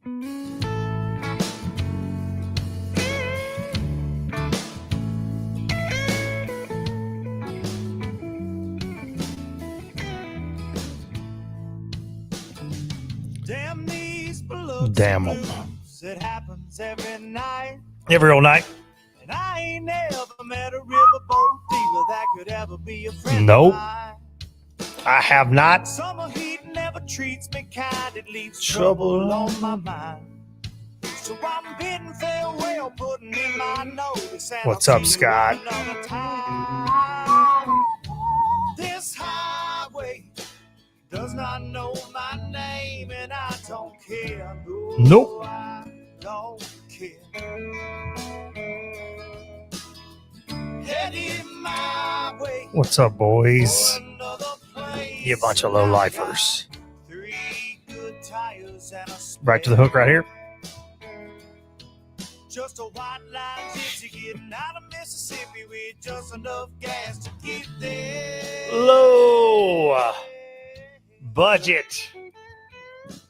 Damn them. It happens every night. Every old night. And I ain't never met a riverboat dealer that could ever be a friend. Nope. I have not. Summer heat never treats me kind. It leaves trouble on my mind. So I'm bidding farewell, putting in my notice. What's up, Scott? This highway does not know my name, and I don't care. No, nope. I don't care. Heading my way. What's up, boys? You bunch of low-lifers. Right to the hook right here. Just a white line gypsy getting out of Mississippi with just enough gas to get there. Low budget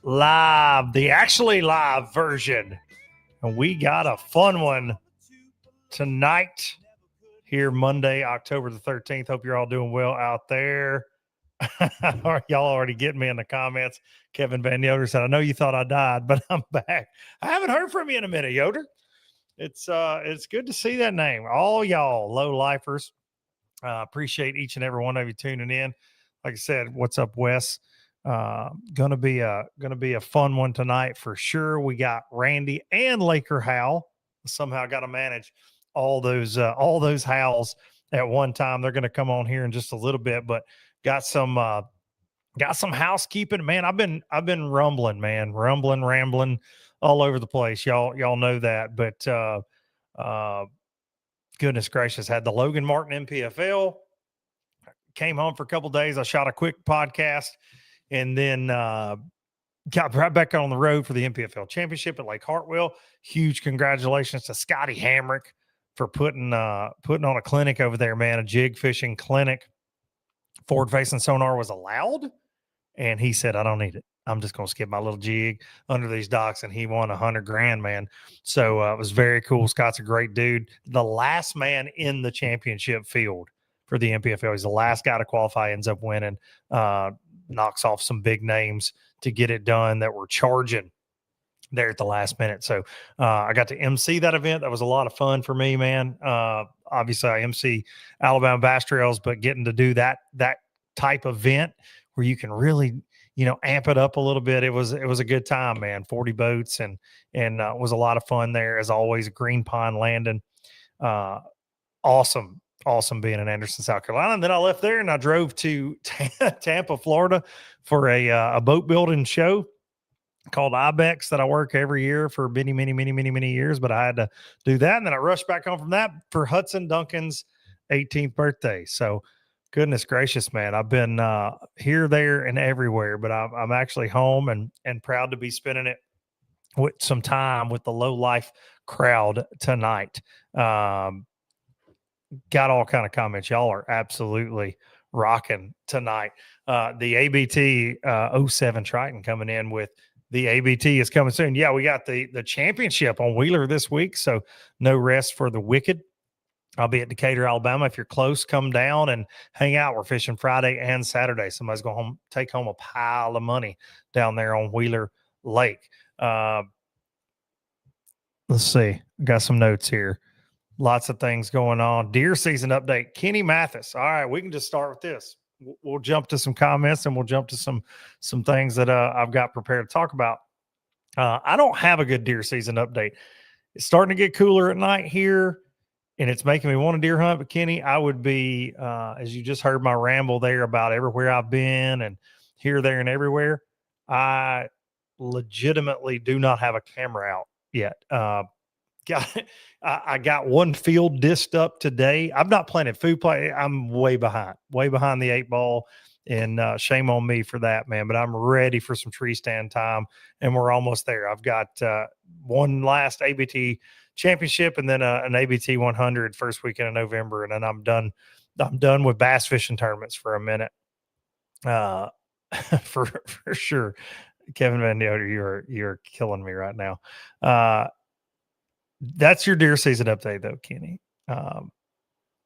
live, the actually live version. And we got a fun one tonight here Monday, October the 13th. Hope you're all doing well out there. Y'all already getting me in the comments. Kevin Van Yoder said, I know you thought I died, but I'm back. I haven't heard from you in a minute, Yoder. It's good to see that name. All y'all low lifers. Appreciate each and every one of you tuning in. Like I said, what's up, Wes? Gonna be a fun one tonight for sure. We got Randy and Laker Howell. Somehow got to manage all those Howells at one time. They're gonna come on here in just a little bit, but got some housekeeping. Man, I've been rambling all over the place. Y'all know that, but goodness gracious, had the Logan Martin NPFL. Came home for a couple days. I shot a quick podcast and then got right back on the road for the NPFL championship at Lake Hartwell. Huge congratulations to Scotty Hamrick for putting on a clinic over there, man, a jig fishing clinic. Forward facing sonar was allowed. And he said, I don't need it. I'm just going to skip my little jig under these docks. And he won $100,000, man. So it was very cool. Scott's a great dude. The last man in the championship field for the NPFL. He's the last guy to qualify, ends up winning, knocks off some big names to get it done that were charging there at the last minute. So I got to MC that event. That was a lot of fun for me, man. Obviously, I MC Alabama Bass Trails, but getting to do that type of event where you can really, amp it up a little bit. It was a good time, man. 40 boats and was a lot of fun there. As always, Green Pond Landing. Awesome being in Anderson, South Carolina. And then I left there and I drove to Tampa, Florida for a boat building show called IBEX that I work every year for many years, but I had to do that. And then I rushed back home from that for Hudson Duncan's 18th birthday. So goodness gracious, man, I've been here, there, and everywhere, but I'm actually home and proud to be spending it with some time with the low life crowd tonight. Got all kind of comments. Y'all are absolutely rocking tonight. The ABT 07 Triton coming in with the ABT is coming soon. Yeah, we got the championship on Wheeler this week, so no rest for the wicked. I'll be at Decatur, Alabama. If you're close, come down and hang out. We're fishing Friday and Saturday. Somebody's going to take home a pile of money down there on Wheeler Lake. Let's see. Got some notes here. Lots of things going on. Deer season update. Kenny Mathis. All right, we can just start with this. We'll jump to some comments and we'll jump to some things that I've got prepared to talk about. I don't have a good deer season update. It's starting to get cooler at night here, and it's making me want to deer hunt. But Kenny, I would be, as you just heard my ramble there about everywhere I've been and here, there, and everywhere, I legitimately do not have a camera out yet. I got one field disced up today. I've not planted food plot. I'm way behind the 8 ball, and shame on me for that, man. But I'm ready for some tree stand time, and we're almost there. I've got one last ABT championship, and then an ABT 100 first weekend of November, and then I'm done. I'm done with bass fishing tournaments for a minute, for sure. Kevin Van Yoder, you're killing me right now. That's your deer season update, though, Kenny.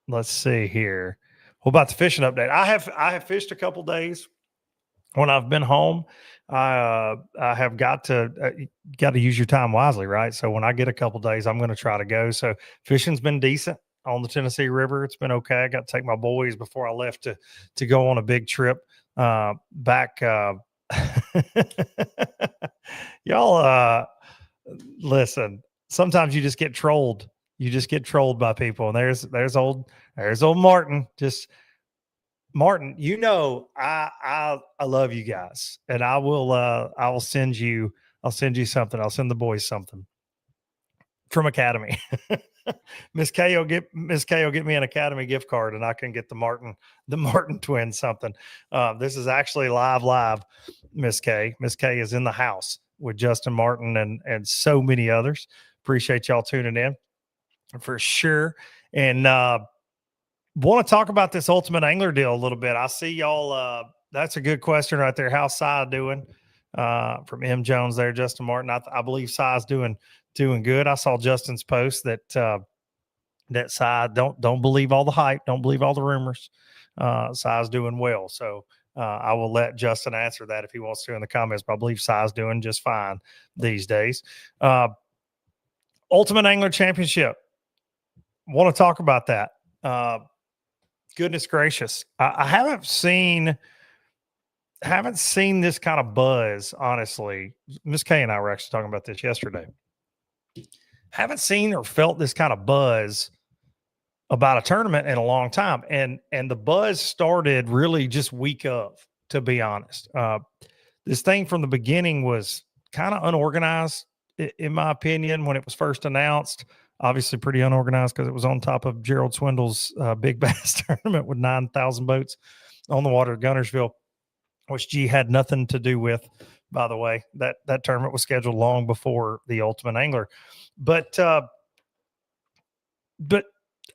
Let's see here. What about the fishing update? I have fished a couple days when I've been home. I have got to use your time wisely, right? So when I get a couple days, I'm going to try to go. So fishing's been decent on the Tennessee River. It's been okay. I got to take my boys before I left to go on a big trip back. Y'all, listen. Sometimes you just get trolled. You just get trolled by people, and there's old Martin. Just Martin, I love you guys, and I will send you something. I'll send the boys something from Academy. Miss K will get me an Academy gift card, and I can get the Martin twins something. This is actually live. Miss K is in the house with Justin Martin and so many others. Appreciate y'all tuning in for sure. And want to talk about this Ultimate Angler deal a little bit. I see y'all. That's a good question right there. How's Cy doing? From M Jones there, Justin Martin. I believe Cy's doing good. I saw Justin's post that Cy don't believe all the hype, don't believe all the rumors. Cy's doing well. So I will let Justin answer that if he wants to in the comments. But I believe Cy's doing just fine these days. Ultimate Angler Championship. Want to talk about that. Goodness gracious. I haven't seen this kind of buzz, honestly. Miss K and I were actually talking about this yesterday. Haven't seen or felt this kind of buzz about a tournament in a long time. And the buzz started really just week of, to be honest. This thing from the beginning was kind of unorganized, in my opinion, when it was first announced. Obviously pretty unorganized because it was on top of Gerald Swindle's Big Bass tournament with 9,000 boats on the water at Guntersville, which G had nothing to do with, by the way. That tournament was scheduled long before the Ultimate Angler. But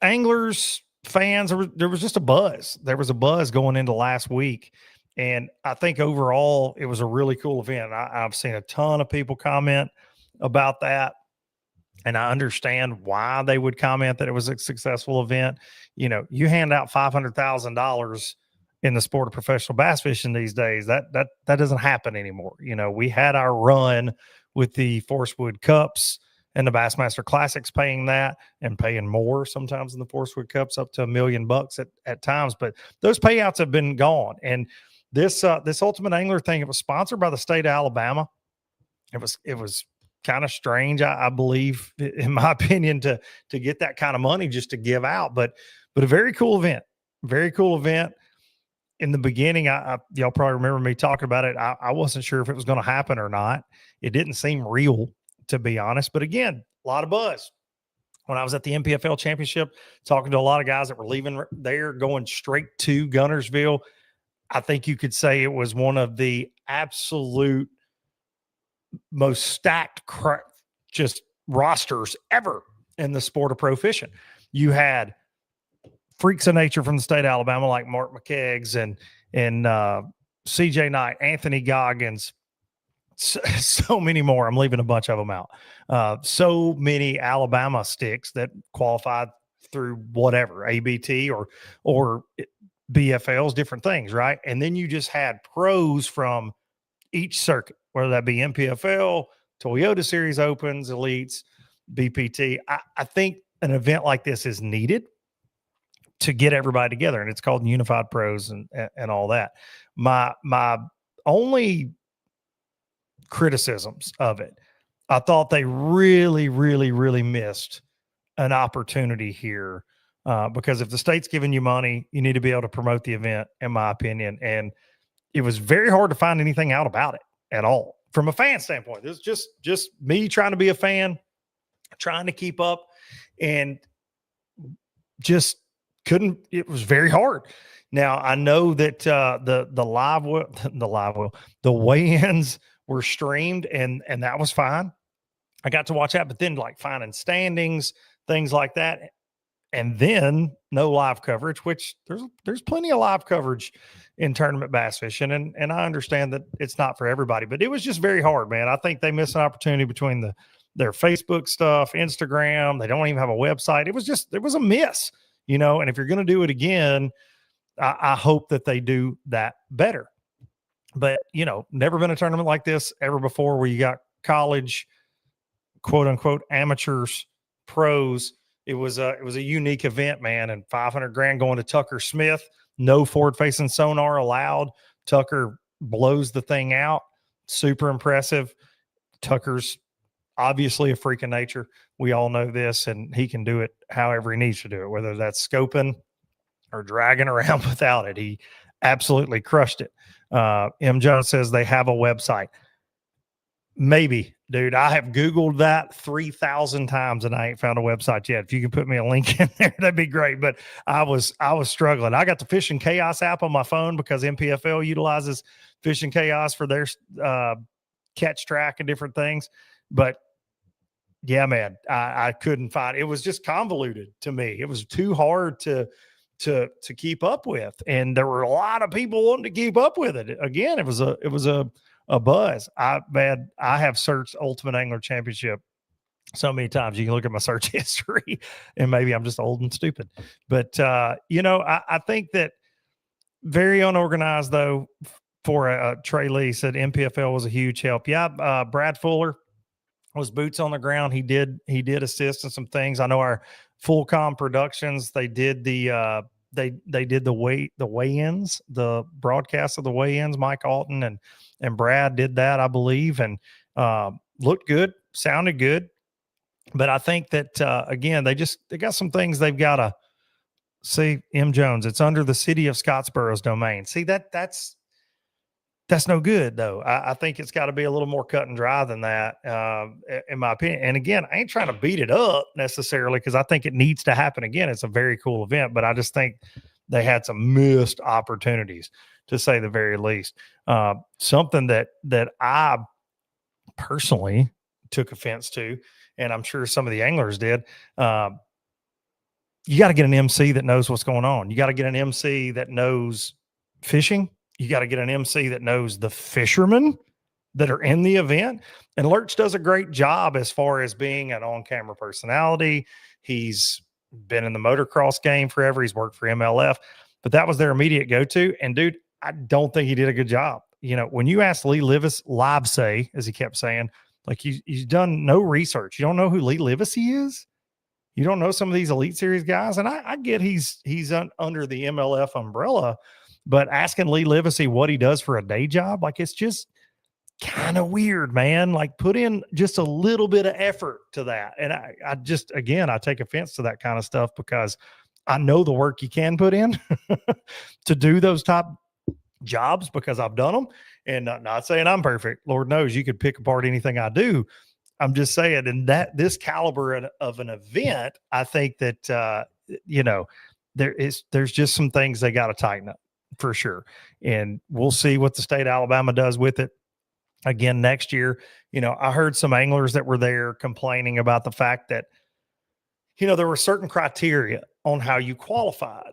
anglers, fans, there was just a buzz. There was a buzz going into last week. And I think overall it was a really cool event. I've seen a ton of people comment about that. And I understand why they would comment that it was a successful event. You hand out $500,000 in the sport of professional bass fishing these days. That doesn't happen anymore. We had our run with the Forcewood Cups and the Bassmaster Classics paying that and paying more sometimes in the Forcewood Cups, up to $1 million at times. But those payouts have been gone. And this Ultimate Angler thing, it was sponsored by the state of Alabama. It was kind of strange, I believe, in my opinion, to get that kind of money just to give out. But a very cool event. Very cool event. In the beginning, y'all probably remember me talking about it. I wasn't sure if it was going to happen or not. It didn't seem real, to be honest. But again, a lot of buzz. When I was at the NPFL Championship, talking to a lot of guys that were leaving there, going straight to Guntersville, I think you could say it was one of the absolute most stacked just rosters ever in the sport of pro fishing. You had freaks of nature from the state of Alabama like Mark McKeggs and CJ Knight, Anthony Goggins, so many more. I'm leaving a bunch of them out. So many Alabama sticks that qualified through whatever, ABT or BFLs, different things, right? And then you just had pros from each circuit, whether that be NPFL, Toyota Series Opens, Elites, BPT. I think an event like this is needed to get everybody together, and it's called Unified Pros and all that. My only criticisms of it, I thought they really, really, really missed an opportunity here, because if the state's giving you money, you need to be able to promote the event, in my opinion. And it was very hard to find anything out about it at all from a fan standpoint. It's just me trying to be a fan, trying to keep up, and just couldn't. It was very hard. Now I know that the weigh-ins were streamed, and that was fine. I got to watch that, but then like finding standings, things like that, and then no live coverage, which there's plenty of live coverage in tournament bass fishing. And I understand that it's not for everybody, but it was just very hard, man. I think they missed an opportunity between their Facebook stuff, Instagram. They don't even have a website. It was a miss, and if you're going to do it again, I hope that they do that better. But, never been a tournament like this ever before where you got college, quote unquote, amateurs, pros. It was a unique event, man. And 500 grand going to Tucker Smith, no forward facing sonar allowed. Tucker blows the thing out. Super impressive. Tucker's obviously a freak of nature. We all know this, and he can do it however he needs to do it, whether that's scoping or dragging around without it. He absolutely crushed it. M. Jones says they have a website. Maybe, dude. I have Googled that 3,000 times and I ain't found a website yet. If you can put me a link in there, that'd be great. But I was struggling. I got the Fishing Chaos app on my phone because NPFL utilizes Fishing Chaos for their catch track and different things. But yeah, man, I couldn't find it. Was just convoluted to me. It was too hard to keep up with, and there were a lot of people wanting to keep up with it. Again, it was a buzz. I have searched Ultimate Angler Championship so many times. You can look at my search history, and maybe I'm just old and stupid. But I think that very unorganized though. For Trey Lee said NPFL was a huge help. Yeah, Brad Fuller was boots on the ground. He did assist in some things. I know our Fullcom Productions, they did the they did the weigh-ins, the broadcast of the weigh-ins. Mike Alton and Brad did that, I believe, and looked good, sounded good. But I think that again, they got some things they've got to see. M. Jones, it's under the city of Scottsboro's domain. See, that's no good, though. I think it's got to be a little more cut and dry than that, in my opinion. And again, I ain't trying to beat it up necessarily because I think it needs to happen again. It's a very cool event, but I just think they had some missed opportunities, to say the very least. Something that I personally took offense to, and I'm sure some of the anglers did. You got to get an MC that knows what's going on. You got to get an MC that knows fishing. You got to get an MC that knows the fishermen that are in the event. And Lurch does a great job as far as being an on-camera personality. He's been in the motocross game forever. He's worked for MLF, but that was their immediate go-to. And dude, I don't think he did a good job. When you ask Lee Livesey, Livesey, as he kept saying, like he's done no research. You don't know who Lee Livesey is. You don't know some of these Elite Series guys. And I get he's under the MLF umbrella, but asking Lee Livesey what he does for a day job, like it's just kind of weird, man. Like put in just a little bit of effort to that. And I just, again, I take offense to that kind of stuff because I know the work you can put in to do those top jobs because I've done them. And not saying I'm perfect. Lord knows you could pick apart anything I do. I'm just saying, and that this caliber of an event, I think that, there's just some things they got to tighten up for sure. And we'll see what the state of Alabama does with it again next year. I heard some anglers that were there complaining about the fact that, there were certain criteria on how you qualified.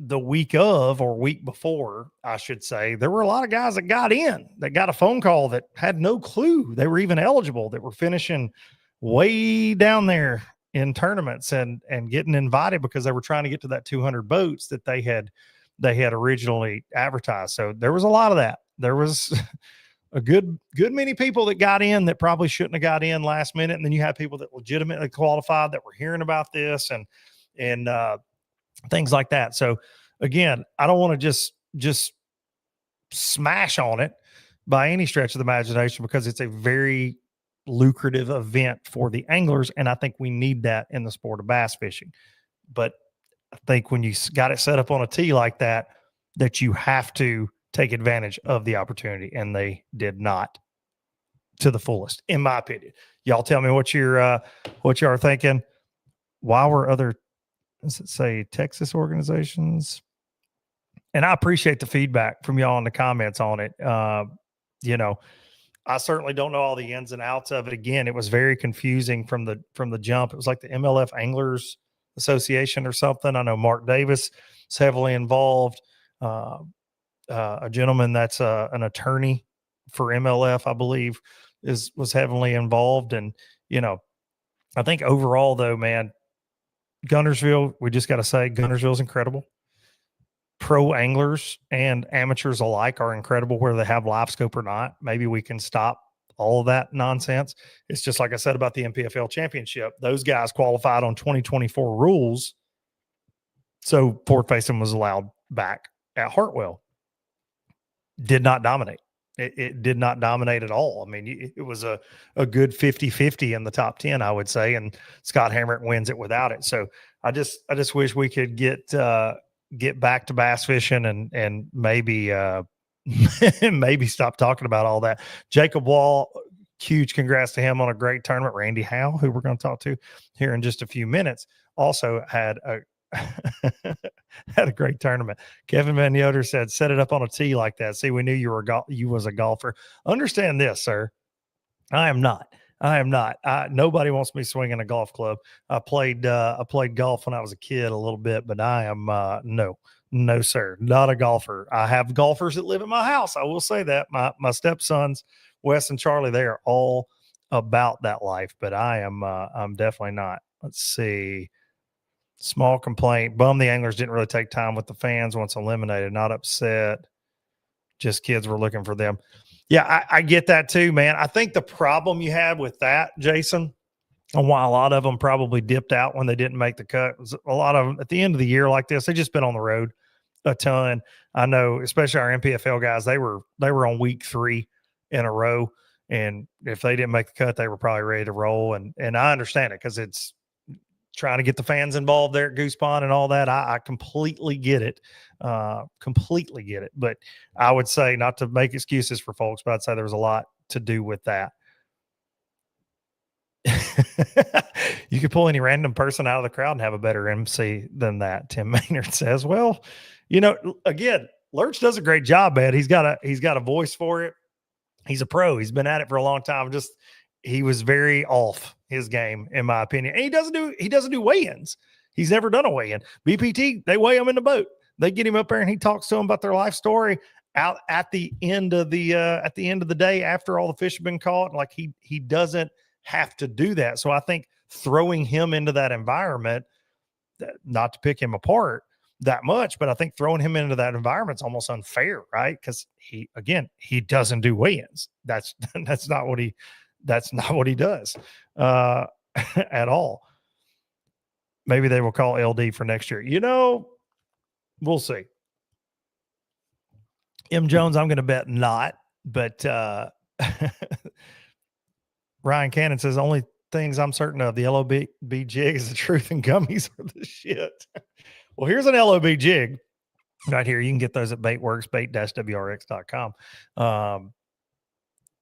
The week of, or week before, I should say, there were a lot of guys that got in, that got a phone call that had no clue they were even eligible, that were finishing way down there in tournaments and getting invited because they were trying to get to that 200 boats that they had originally advertised. So there was a lot of that. There was a good many people that got in that probably shouldn't have got in last minute. And then you had people that legitimately qualified that were hearing about this and things like that. So again, I don't want to just smash on it by any stretch of the imagination because it's a very lucrative event for the anglers. And I think we need that in the sport of bass fishing. But I think when you got it set up on a tee like that, that you have to take advantage of the opportunity. And they did not to the fullest, in my opinion. Y'all tell me what you are thinking. Why were other, does it say Texas organizations? And I appreciate the feedback from y'all in the comments on it. I certainly don't know all the ins and outs of it. Again, it was very confusing from the jump. It was like the MLF Anglers Association or something. I know Mark Davis is heavily involved. A gentleman that's an attorney for MLF, I believe, was heavily involved. And, I think overall, though, man, Guntersville, we just got to say, Guntersville is incredible. Pro anglers and amateurs alike are incredible, whether they have live scope or not. Maybe we can stop all of that nonsense. It's just like I said about the NPFL championship. Those guys qualified on 2024 rules. So forward facing was allowed back at Hartwell. Did not dominate. It did not dominate at all. I mean, it was a good 50-50 in the top 10, I would say, and Scott Hamrick wins it without it. So I just wish we could get back to bass fishing and maybe maybe stop talking about all that. Jacob Wall, huge congrats to him on a great tournament. Randy Howell, who we're going to talk to here in just a few minutes, also had a had a great tournament. Kevin Van Yoder said, set it up on a tee like that. See, we knew you was a golfer. Understand this, sir. I am not. Nobody wants me swinging a golf club. I played golf when I was a kid a little bit, but I am no, sir, not a golfer. I have golfers that live at my house. I will say that my stepsons, Wes and Charlie, they are all about that life, but I'm definitely not. Let's see. Small complaint. Bum the anglers didn't really take time with the fans once eliminated. Not upset. Just kids were looking for them. Yeah, I get that too, man. I think the problem you had with that, Jason, and why a lot of them probably dipped out when they didn't make the cut, was a lot of them at the end of the year like this, they just been on the road a ton. I know, especially our NPFL guys, they were on week 3 in a row, and if they didn't make the cut, they were probably ready to roll. And I understand it because it's trying to get the fans involved there at Goose Pond and all that. I completely get it. Completely get it. But I would say, not to make excuses for folks, but I'd say there was a lot to do with that. You could pull any random person out of the crowd and have a better MC than that, Tim Maynard says. Well, again, Lurch does a great job, man. He's got a voice for it. He's a pro. He's been at it for a long time. He was very off his game, in my opinion. And he doesn't do weigh-ins. He's never done a weigh-in. BPT, they weigh him in the boat. They get him up there and he talks to them about their life story out at the end of the day after all the fish have been caught. Like he doesn't have to do that. So I think throwing him into that environment, not to pick him apart that much, but I think throwing him into that environment is almost unfair, right? Because he doesn't do weigh-ins. That's not what he does at all. Maybe they will call LD for next year. We'll see. M. Jones, I'm going to bet not, but Ryan Cannon says, only things I'm certain of, the LOB jig is the truth and gummies are the shit. Well, here's an LOB jig right here. You can get those at Baitworks, bait-wrx.com. And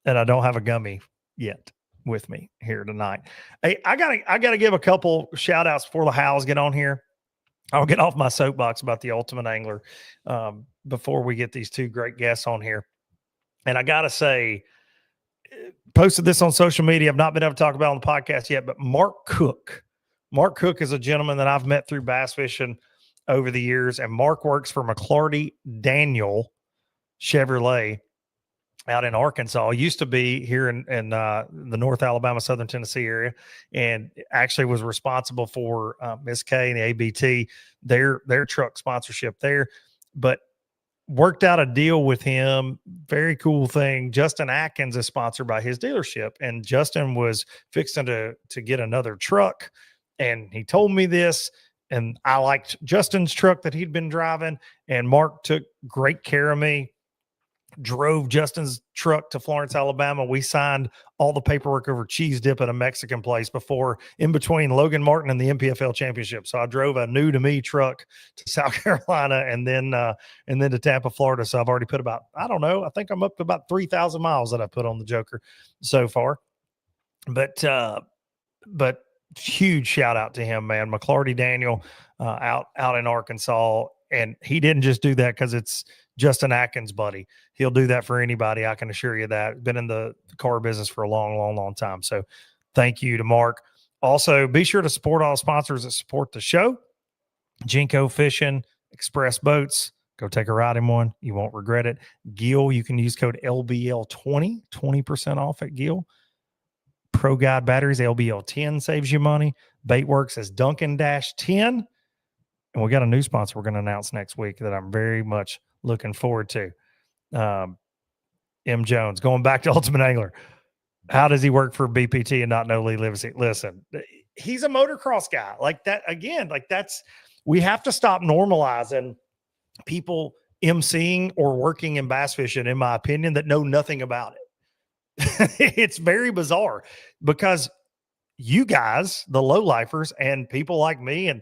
I don't have a gummy yet with me here tonight. Hey, I gotta give a couple shout outs before the Howells get on here. I'll get off my soapbox about the Ultimate Angler before we get these two great guests on here. And I gotta say, posted this on social media. I've not been able to talk about it on the podcast yet, but Mark Cook is a gentleman that I've met through bass fishing over the years. And Mark works for McClarty Daniel Chevrolet out in Arkansas. Used to be here in the North Alabama, Southern Tennessee area, and actually was responsible for Miss K and the ABT, their truck sponsorship there, but worked out a deal with him. Very cool thing. Justin Atkins is sponsored by his dealership, and Justin was fixing to get another truck, and he told me this, and I liked Justin's truck that he'd been driving, and Mark took great care of me. Drove Justin's truck to Florence, Alabama. We signed all the paperwork over cheese dip at a Mexican place in between Logan Martin and the NPFL championship. So I drove a new to me truck to South Carolina and then to Tampa, Florida. So I've already put about, I think I'm up to about 3,000 miles that I put on the Joker so far. But huge shout out to him, man. McClarty Daniel out in Arkansas. And he didn't just do that because it's Justin Atkins' buddy. He'll do that for anybody. I can assure you that. Been in the car business for a long, long, long time. So thank you to Mark. Also, be sure to support all sponsors that support the show. Jinko Fishing, Express Boats. Go take a ride in one. You won't regret it. Gill, you can use code LBL20, 20% off at Gill. Pro Guide Batteries, LBL10 saves you money. Baitworks is Duncan-10. And we got a new sponsor we're going to announce next week that I'm very much looking forward to. M. Jones, going back to Ultimate Angler. How does he work for BPT and not know Lee Livesey? Listen, he's a motocross guy. Like that, again, like that's, we have to stop normalizing people emceeing or working in bass fishing, in my opinion, that know nothing about it. It's very bizarre because you guys, the low-lifers and people like me and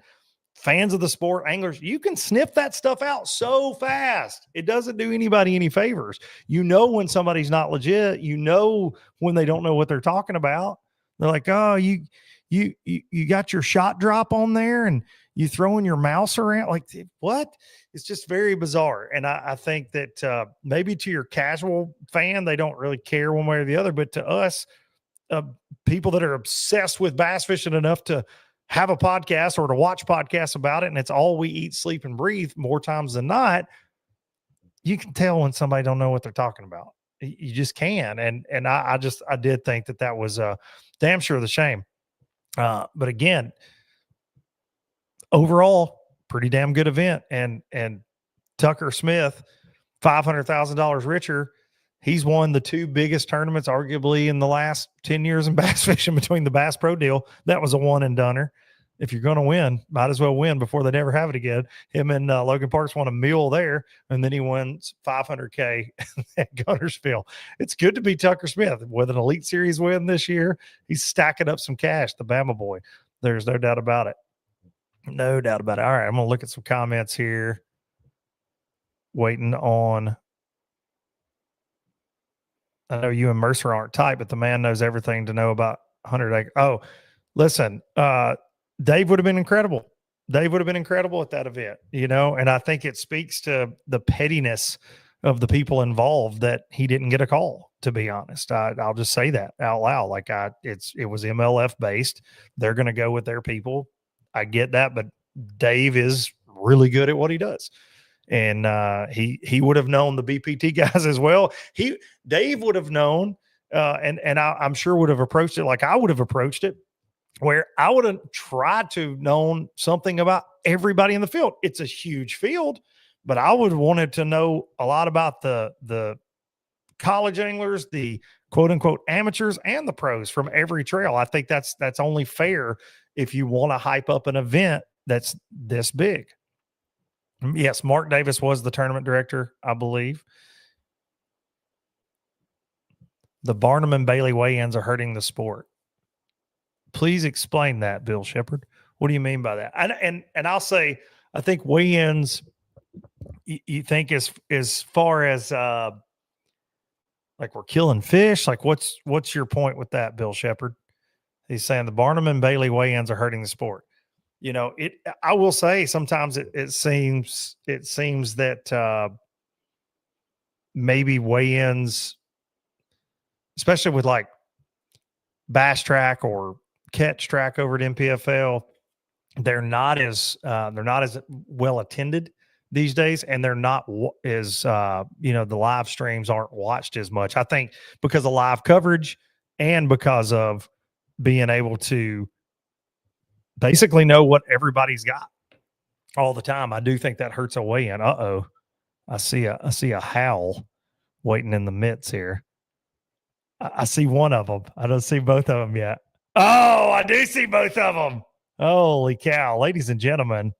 fans of the sport, anglers, you can sniff that stuff out so fast. It doesn't do anybody any favors. You know when somebody's not legit. You know when they don't know what they're talking about. They're like, oh, you got your shot drop on there and you throwing your mouse around. Like, what? It's just very bizarre. And I think that maybe to your casual fan, they don't really care one way or the other. But to us, people that are obsessed with bass fishing enough to have a podcast or to watch podcasts about it, and it's all we eat, sleep, and breathe more times than not, you can tell when somebody don't know what they're talking about. You just can. And I did think that was damn sure the shame. But again, overall, pretty damn good event. And Tucker Smith, $500,000 richer. He's won the two biggest tournaments, arguably, in the last 10 years in bass fishing between the Bass Pro deal. That was a one and doneer. If you're going to win, might as well win before they never have it again. Him and Logan Parks won a meal there, and then he wins $500K at Guntersville. It's good to be Tucker Smith with an Elite Series win this year. He's stacking up some cash, the Bama boy. There's no doubt about it. No doubt about it. All right, I'm going to look at some comments here. Waiting on. I know you and Mercer aren't tight, but the man knows everything to know about 100 acre. Oh, listen, Dave would have been incredible. Dave would have been incredible at that event, you know, and I think it speaks to the pettiness of the people involved that he didn't get a call, to be honest. I'll just say that out loud. Like it was MLF based. They're going to go with their people. I get that, but Dave is really good at what he does. And he would have known the BPT guys as well. Dave would have known, and I'm sure would have approached it like I would have approached it, where I would have tried to known something about everybody in the field. It's a huge field, but I would have wanted to know a lot about the college anglers, the quote unquote amateurs, and the pros from every trail. I think that's only fair if you want to hype up an event that's this big. Yes, Mark Davis was the tournament director, I believe. The Barnum and Bailey weigh-ins are hurting the sport. Please explain that, Bill Shepard. What do you mean by that? And I'll say, I think weigh-ins, you think as far as like we're killing fish, like what's your point with that, Bill Shepard? He's saying the Barnum and Bailey weigh-ins are hurting the sport. You know, I will say sometimes it seems that maybe weigh-ins, especially with like Bass Track or Catch Track over at NPFL, they're not as well attended these days, and they're not as the live streams aren't watched as much. I think because of live coverage and because of being able to basically know what everybody's got all the time. I do think that hurts a weigh-in. I see a Howell waiting in the midst here. I see one of them. I don't see both of them yet. Oh, I do see both of them. Holy cow. Ladies and gentlemen,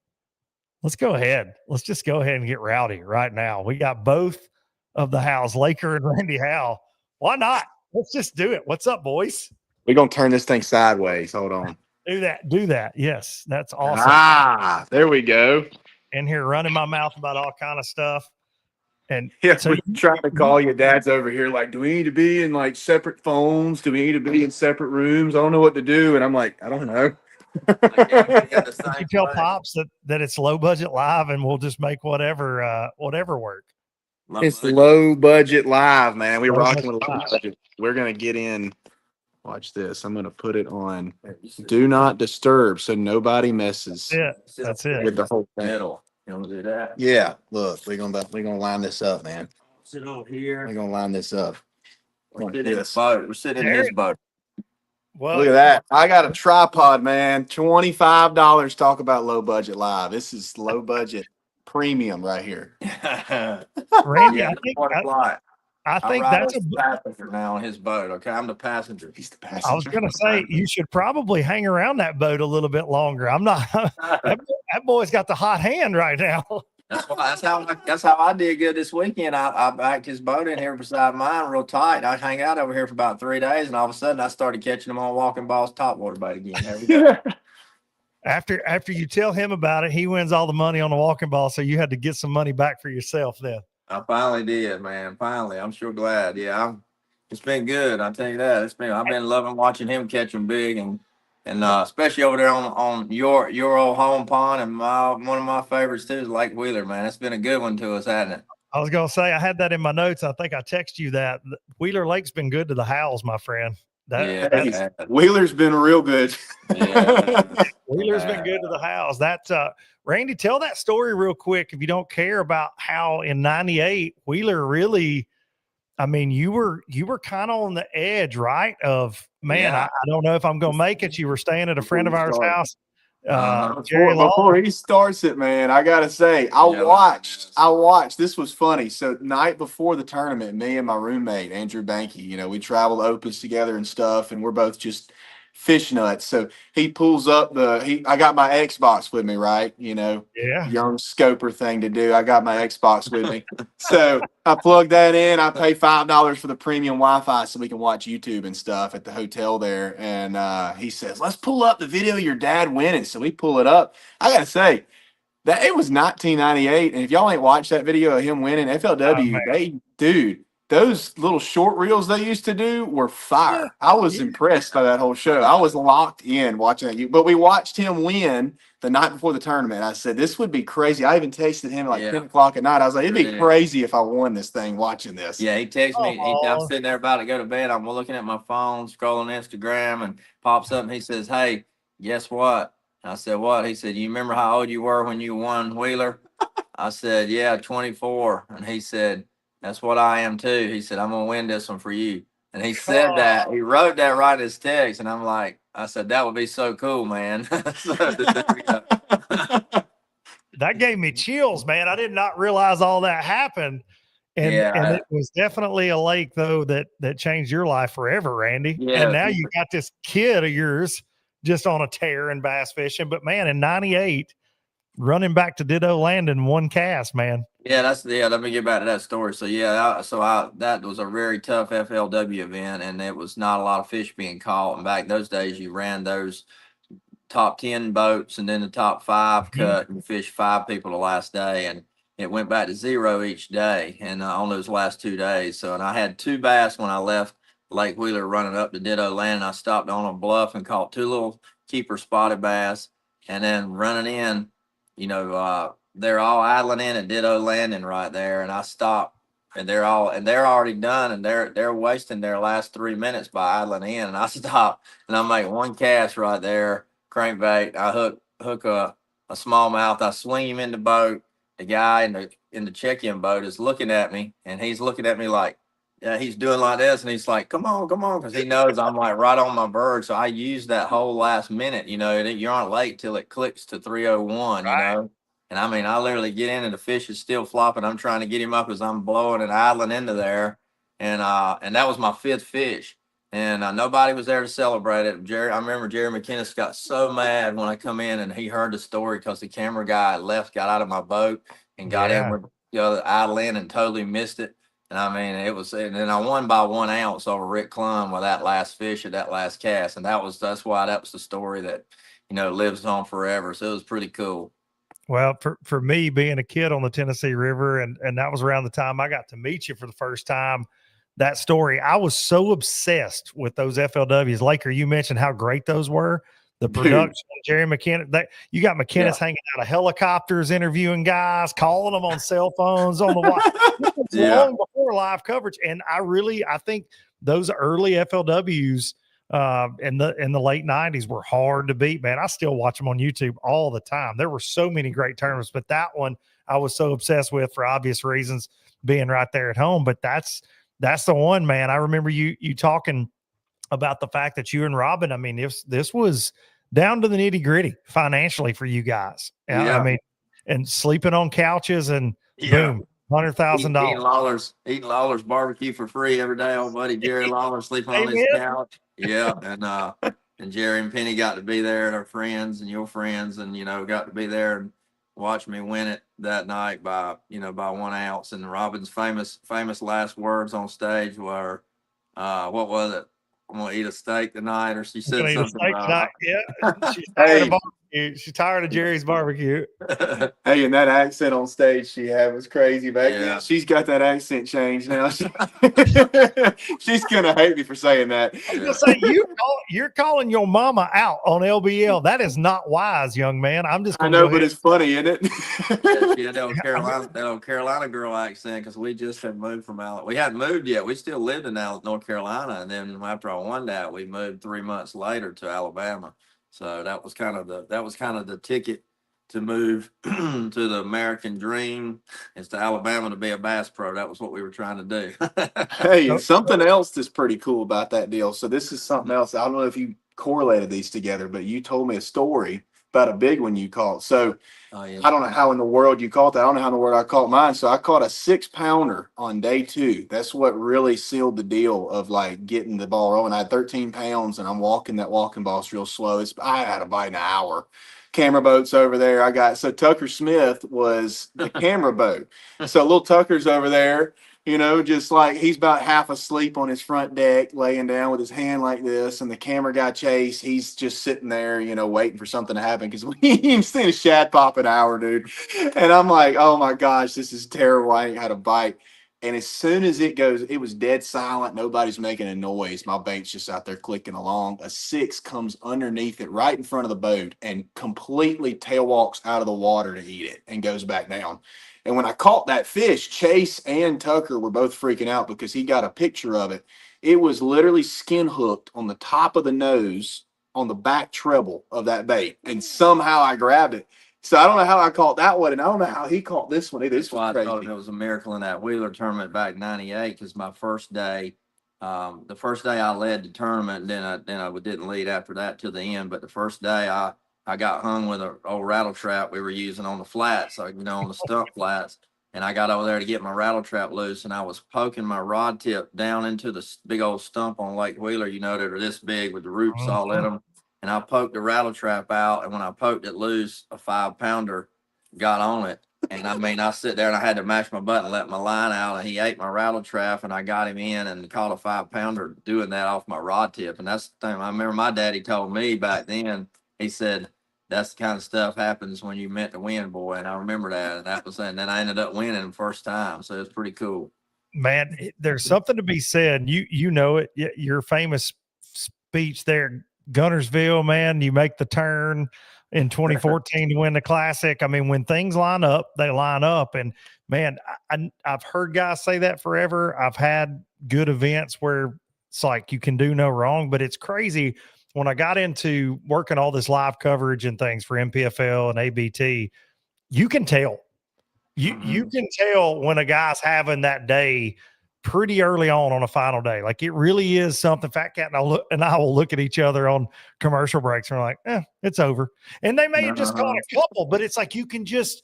let's go ahead. Let's just go ahead and get rowdy right now. We got both of the Howells, Laker and Randy Howell. Why not? Let's just do it. What's up, boys? We're going to turn this thing sideways. Hold on. Do that. Yes, that's awesome. There we go. In here running my mouth about all kind of stuff. And yeah, so we're trying to call your dads over here. Like, do we need to be in like separate phones? Do we need to be in separate rooms? I don't know what to do. And I'm like, I don't know. You tell Pops that it's low budget live and we'll just make whatever work. It's low budget live, man. We're rocking with low budget. We're going to get in Watch this. I'm gonna put it on do not disturb so nobody messes That's it. with the whole thing. Middle. You want to do that? Yeah, look, we're gonna line this up, man. Sit over here. We're gonna line this up. We're sitting in his boat. We're sitting in his boat. Well, Look at that. I got a tripod, man. $25. Talk about low budget live. This is low budget premium right here. Randy, Yeah, I I'm think riding that's as the passenger now on his boat. Okay, I'm the passenger. He's the passenger. I was going to say you should probably hang around that boat a little bit longer. I'm not. that boy's got the hot hand right now. That's how I did good this weekend. I backed his boat in here beside mine real tight. I hang out over here for about 3 days, and all of a sudden I started catching them on Walking Ball's topwater bait again. There we go. After you tell him about it, he wins all the money on the Walking Ball. So you had to get some money back for yourself then. I finally did, man. Finally, I'm sure glad. Yeah, it's been good. I tell you that. I've been loving watching him catch them big, and especially over there on your old home pond, and one of my favorites too is Lake Wheeler, man. It's been a good one to us, hasn't it? I was going to say I had that in my notes. I think I texted you that Wheeler Lake's been good to the Howells, my friend. Wheeler's been real good. Yeah. Wheeler's been good to the Howells. Randy, tell that story real quick if you don't care about how in '98 Wheeler really. I mean, you were kind of on the edge, right? Of man, I don't know if I'm going to make it. You were staying at a friend of ours' house. Before he starts it, man, I gotta say, I watched. This was funny. So night before the tournament, me and my roommate Andrew Banky, we traveled opens together and stuff, and we're both just fish nuts. So he pulls up I got my Xbox with me, right? Young scoper thing to do. I got my Xbox with me. So I plug that in. I pay $5 for the premium Wi-Fi so we can watch YouTube and stuff at the hotel there. And he says, let's pull up the video of your dad winning. So we pull it up. I got to say, that it was 1998. And if y'all ain't watched that video of him winning, FLW, those little short reels they used to do were fire. I was impressed by that whole show. I was locked in watching that. But we watched him win the night before the tournament. I said, this would be crazy. I even texted him at 10 o'clock at night. I was like, it'd be crazy if I won this thing watching this. Yeah, he texted me. I'm sitting there about to go to bed. I'm looking at my phone, scrolling Instagram, and pops up and he says, hey, guess what? I said, what? He said, you remember how old you were when you won Wheeler? I said, yeah, 24. And he said, that's what I am too. He said, I'm going to win this one for you. And he said that. He wrote that right in his text. And I'm like, I said, that would be so cool, man. That gave me chills, man. I did not realize all that happened. And it was definitely a lake, though, that changed your life forever, Randy. Yeah. And now you got this kid of yours just on a tear in bass fishing. But, man, in 98, running back to Ditto Land in one cast, man. Yeah, let me get back to that story. So that was a very tough FLW event, and it was not a lot of fish being caught. And back those days, you ran those top 10 boats and then the top 5 cut and fished 5 people the last day, and it went back to 0 each day and on those last 2 days. So, and I had 2 bass when I left Lake Wheeler running up to Ditto Land, and I stopped on a bluff and caught 2 little keeper spotted bass, and then running in, they're all idling in at Ditto Landing right there, and I stopped, and they're already done, and they're wasting their last 3 minutes by idling in, and I stopped, and I make one cast right there, crankbait. I hook a smallmouth. I swing him in the boat. The guy in the check-in boat is looking at me, and he's looking at me like, he's doing like this, and he's like, come on, because he knows I'm like right on my bird. So I use that whole last minute, you aren't late till it clicks to 3:01, And I mean, I literally get in and the fish is still flopping. I'm trying to get him up as I'm blowing and idling into there. And that was my 5th fish. And nobody was there to celebrate it. I remember Jerry McKinnis got so mad when I come in and he heard the story because the camera guy got out of my boat and got in with the other idle in and totally missed it. And I mean, and then I won by 1 ounce over Rick Klum with that last fish at that last cast. And that's why that was the story that, lives on forever. So it was pretty cool. Well, for me being a kid on the Tennessee River, and that was around the time I got to meet you for the first time, that story, I was so obsessed with those FLWs. Laker, you mentioned how great those were. The production, Jerry McKinnis, you got McKinnis hanging out of helicopters, interviewing guys, calling them on cell phones on the long before live coverage. And I think those early FLWs in the late 90s were hard to beat, man. I still watch them on YouTube all the time. There were so many great tournaments, but that one I was so obsessed with for obvious reasons, being right there at home. But that's the one, man. I remember you talking about the fact that you and Robin, I mean, this was down to the nitty gritty financially for you guys. Yeah. I mean, and sleeping on couches and Yeah. boom, $100,000. Eating Lawler's barbecue for free every day. Old buddy Jerry Lawler sleeping on his couch. Yeah, and Jerry and Penny got to be there, and our friends and your friends, and got to be there and watch me win it that night by 1 ounce. And Robin's famous last words on stage were, what was it? I'm gonna eat a steak tonight, or she said something about. Yeah, she's tired of barbecue. She's tired of Jerry's barbecue. Hey, and that accent on stage she had was crazy back then. She's got that accent changed now. She's gonna hate me for saying that. I was gonna say, you're calling your mama out on LBL. That is not wise, young man. I know, but it's funny, isn't it? Yeah, that old Carolina girl accent, because we just had moved from Alabama. We hadn't moved yet. We still lived in North Carolina, and then after I won that, we moved 3 months later to Alabama. So that was kind of the ticket to move to the American dream, is to Alabama to be a bass pro. That was what we were trying to do. Hey, and something else that's pretty cool about that deal. So this is something else. I don't know if you correlated these together, but you told me a story about a big one you caught. So I don't know how in the world you caught that. I don't know how in the world I caught mine. So I caught a 6-pounder on day 2. That's what really sealed the deal of like getting the ball rolling. I had 13 pounds and I'm walking that walking boss real slow. I had a bite in an hour. Camera boats over there. So Tucker Smith was the camera boat. So little Tucker's over there, just like he's about half asleep on his front deck, laying down with his hand like this. And the camera guy Chase, he's just sitting there, waiting for something to happen, because we ain't seen a shad pop an hour, dude. And I'm like, oh my gosh, this is terrible. I ain't had a bite. And as soon as it goes, it was dead silent. Nobody's making a noise. My bait's just out there clicking along. A 6 comes underneath it right in front of the boat and completely tail walks out of the water to eat it and goes back down. And when I caught that fish, Chase and Tucker were both freaking out because he got a picture of it. It was literally skin hooked on the top of the nose on the back treble of that bait. And somehow I grabbed it. So I don't know how I caught that one, and I don't know how he caught this one either. This was crazy. I thought it was a miracle in that Wheeler tournament back in '98, because my first day, the first day I led the tournament, and then I didn't lead after that till the end. But the first day I got hung with an old rattle trap we were using on the flats, on the stump flats, and I got over there to get my rattle trap loose, and I was poking my rod tip down into the big old stump on Lake Wheeler, that are this big with the roots all in them. And I poked the rattle trap out, and when I poked it loose, a 5-pounder got on it. And I sit there and I had to mash my button, let my line out, and he ate my rattle trap, and I got him in and caught a 5-pounder doing that off my rod tip. And that's the thing. I remember my daddy told me back then, he said, that's the kind of stuff happens when you meant to win, boy. And I remember that. And then I ended up winning the first time. So it's pretty cool. Man, there's something to be said. You know it. Your famous speech there, Gunnersville, man, you make the turn in 2014 to win the Classic. I mean, when things line up, they line up. And man, I've heard guys say that forever. I've had good events where it's like you can do no wrong, but it's crazy. When I got into working all this live coverage and things for NPFL and ABT, you can tell. You can tell when a guy's having that day pretty early on a final day. Like, it really is something. Fat Cat and I will look at each other on commercial breaks and we're like, it's over. And they may have just caught a couple, but it's like you can just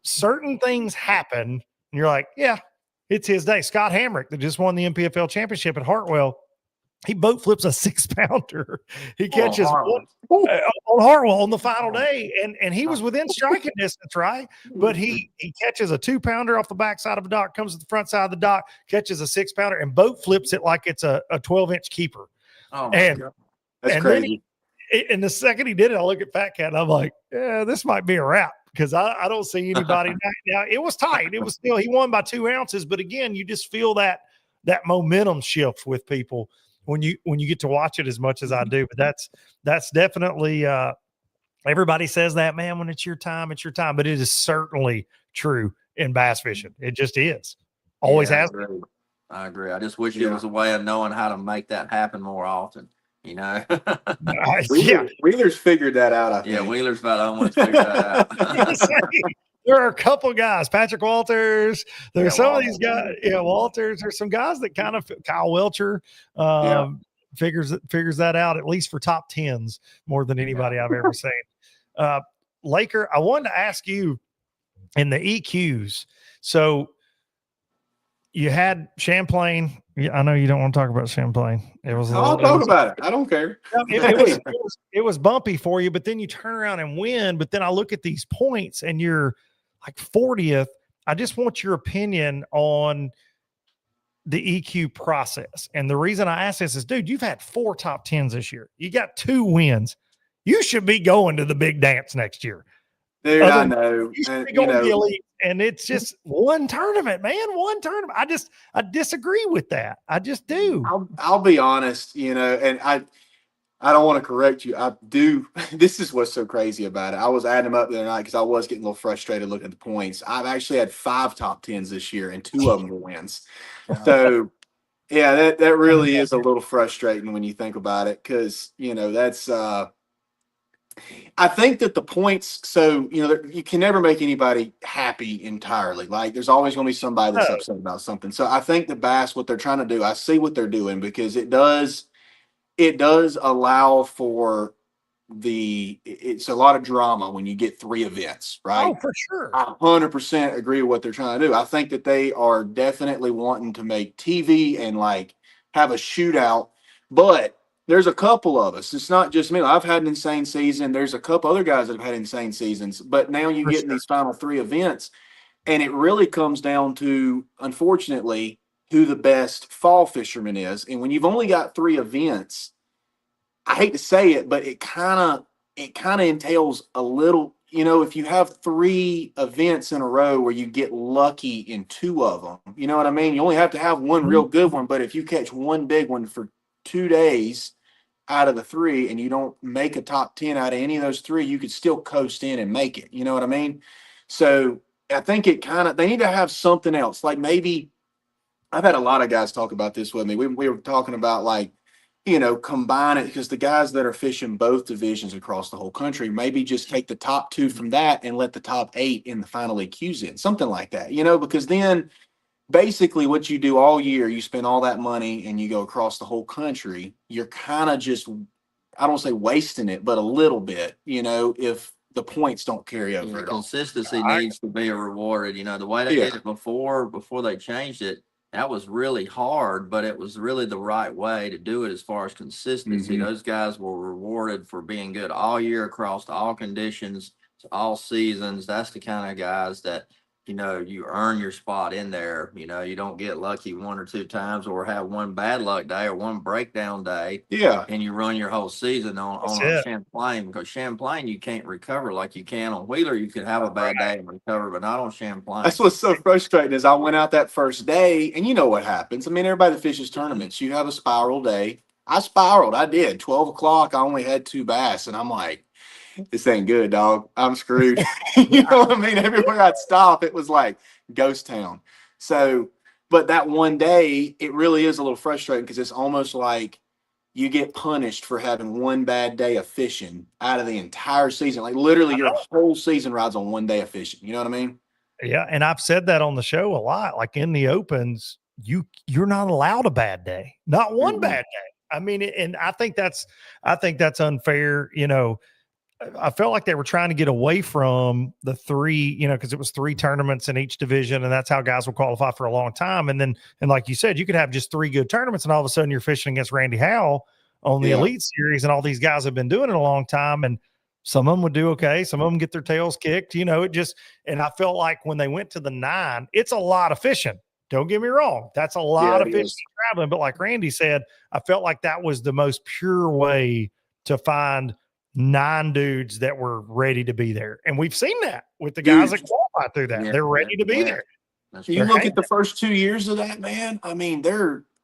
certain things happen and you're like, yeah, it's his day. Scott Hamrick, that just won the NPFL championship at Hartwell, he boat flips a 6-pounder. He catches on Hartwell on the final day, and he was within striking distance, right? But he catches a 2-pounder off the backside of the dock, comes to the front side of the dock, catches a 6-pounder, and boat flips it like it's a 12-inch keeper. Oh my God. That's crazy. And the second he did it, I look at Fat Cat and I'm like, yeah, this might be a wrap, because I don't see anybody. Now, it was tight. It was still, he won by 2 ounces, but again, you just feel that momentum shift with people when you get to watch it as much as I do. But that's definitely everybody says that, man, when it's your time, but it is certainly true in bass fishing. It just is. Always has been. I agree. I just wish there was a way of knowing how to make that happen more often. you know. Wheeler's figured that out, I think. Yeah, Wheeler's about almost figured that out. There are a couple guys, Patrick Walters. There's some Walters. of these guys, Walters. There's some guys that kind of Kyle Welcher figures that out, at least for top tens, more than anybody I've ever seen. Laker, I wanted to ask you in the EQs. So you had Champlain. I know you don't want to talk about Champlain. I'll talk about it. I don't care. It was bumpy for you, but then you turn around and win. But then I look at these points and you're like 40th. I just want your opinion on the EQ process. And the reason I ask this is, dude, you've had 4 top 10s this year. You got 2 wins. You should be going to the big dance next year. Dude, I know. You should be going to the elite. And it's just one tournament, man. One tournament. I disagree with that. I just do. I'll be honest, and I don't want to correct you. I do. This is what's so crazy about it. I was adding them up the other night because I was getting a little frustrated looking at the points. I've actually had 5 top 10s this year, and 2 of them were wins. So, yeah, that really is a little frustrating when you think about it because, that's I think that the points, so, you can never make anybody happy entirely. Like, there's always going to be somebody that's upset about something. So I think the Bass, what they're trying to do, I see what they're doing because it does allow for it's a lot of drama when you get 3 events, right? Oh, for sure. I 100% agree with what they're trying to do. I think that they are definitely wanting to make TV and like have a shootout, but there's a couple of us. It's not just me. I've had an insane season. There's a couple other guys that have had insane seasons, but now you get in these final 3 events, and it really comes down to, unfortunately, who the best fall fisherman is. And when you've only got 3 events, I hate to say it, but it kind of entails a little, if you have 3 events in a row where you get lucky in 2 of them, you know what I mean? You only have to have one real good one, but if you catch one big one for 2 days out of the 3 and you don't make a top 10 out of any of those 3, you could still coast in and make it. You know what I mean? So I think they need to have something else. Like maybe I've had a lot of guys talk about this with me. We were talking about like, combine it because the guys that are fishing both divisions across the whole country, maybe just take the top 2 from that and let the top 8 in the final EQs in, something like that, because then basically what you do all year, you spend all that money and you go across the whole country. You're kind of just, I don't say wasting it, but a little bit, if the points don't carry over. Consistency needs to be rewarded. The way they did it before they changed it, that was really hard, but it was really the right way to do it as far as consistency. Mm-hmm. Those guys were rewarded for being good all year across all conditions, all seasons. That's the kind of guys that, you earn your spot in there. You don't get lucky 1 or 2 times or have one bad luck day or one breakdown day. Yeah. And you run your whole season on Champlain, because Champlain, you can't recover like you can on Wheeler. You could have a bad day and recover, but not on Champlain. That's what's so frustrating is I went out that first day and you know what happens. I mean, everybody that fishes tournaments, you have a spiral day. I spiraled. I did. 12 o'clock, I only had 2 bass and I'm like, this ain't good, dog. I'm screwed. You know what I mean? Everywhere I'd stop, it was like ghost town. So, but that one day, it really is a little frustrating because it's almost like you get punished for having one bad day of fishing out of the entire season. Like literally your whole season rides on one day of fishing. You know what I mean? Yeah. And I've said that on the show a lot. Like in the opens, you're not allowed a bad day, not one bad day. I mean, and I think that's unfair. I felt like they were trying to get away from the 3, because it was 3 tournaments in each division, and that's how guys will qualify for a long time. And like you said, you could have just 3 good tournaments, and all of a sudden you're fishing against Randy Howell on the Elite Series, and all these guys have been doing it a long time, and some of them would do okay, some of them get their tails kicked. And I felt like when they went to the 9, it's a lot of fishing. Don't get me wrong, that's a lot of fishing traveling. But like Randy said, I felt like that was the most pure way to find 9 dudes that were ready to be there. And we've seen that with the guys that qualify through that. They're ready to be there. You look at the first 2 years of that, man. I mean,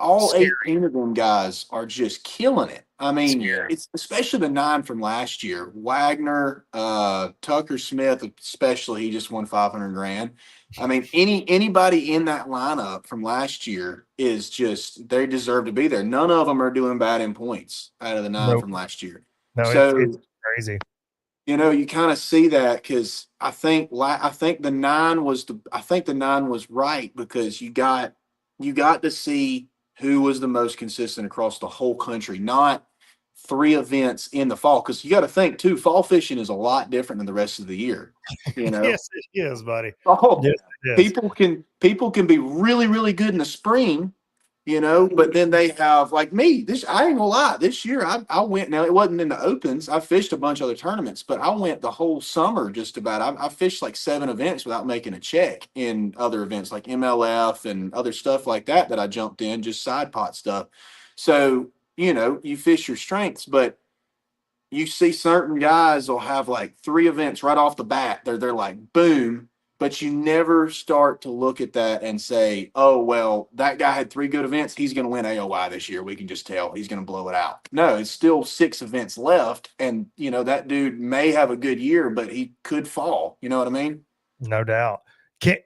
all Scary. 18 of them guys are just killing it. I mean, Scary. it's especially the 9 from last year. Wagner, Tucker Smith, especially, he just won 500 grand. I mean, anybody in that lineup from last year is just, they deserve to be there. None of them are doing bad in points out of the 9 Nope. from last year. No, So, it's crazy. you know, you kind of see that because I think the 9 was right because you got to see who was the most consistent across the whole country, not 3 events in the fall. Because you got to think too, fall fishing is a lot different than the rest of the year. You know, Yes, it is, buddy. oh, Yes, it is. people can be really, really good in the spring, you know, but then they have like me. I ain't gonna lie. This year I went. Now it wasn't in the opens. I fished a bunch of other tournaments, but I went the whole summer just about. I fished like 7 events without making a check in other events like MLF and other stuff like that I jumped in, just side pot stuff. So you know, you fish your strengths, but you see certain guys will have like 3 events right off the bat. They're like boom, but you never start to look at that and say, oh well, that guy had 3 good events. He's going to win AOY this year. We can just tell he's going to blow it out. No, it's still 6 events left, and you know that dude may have a good year, but he could fall. You know what I mean? No doubt.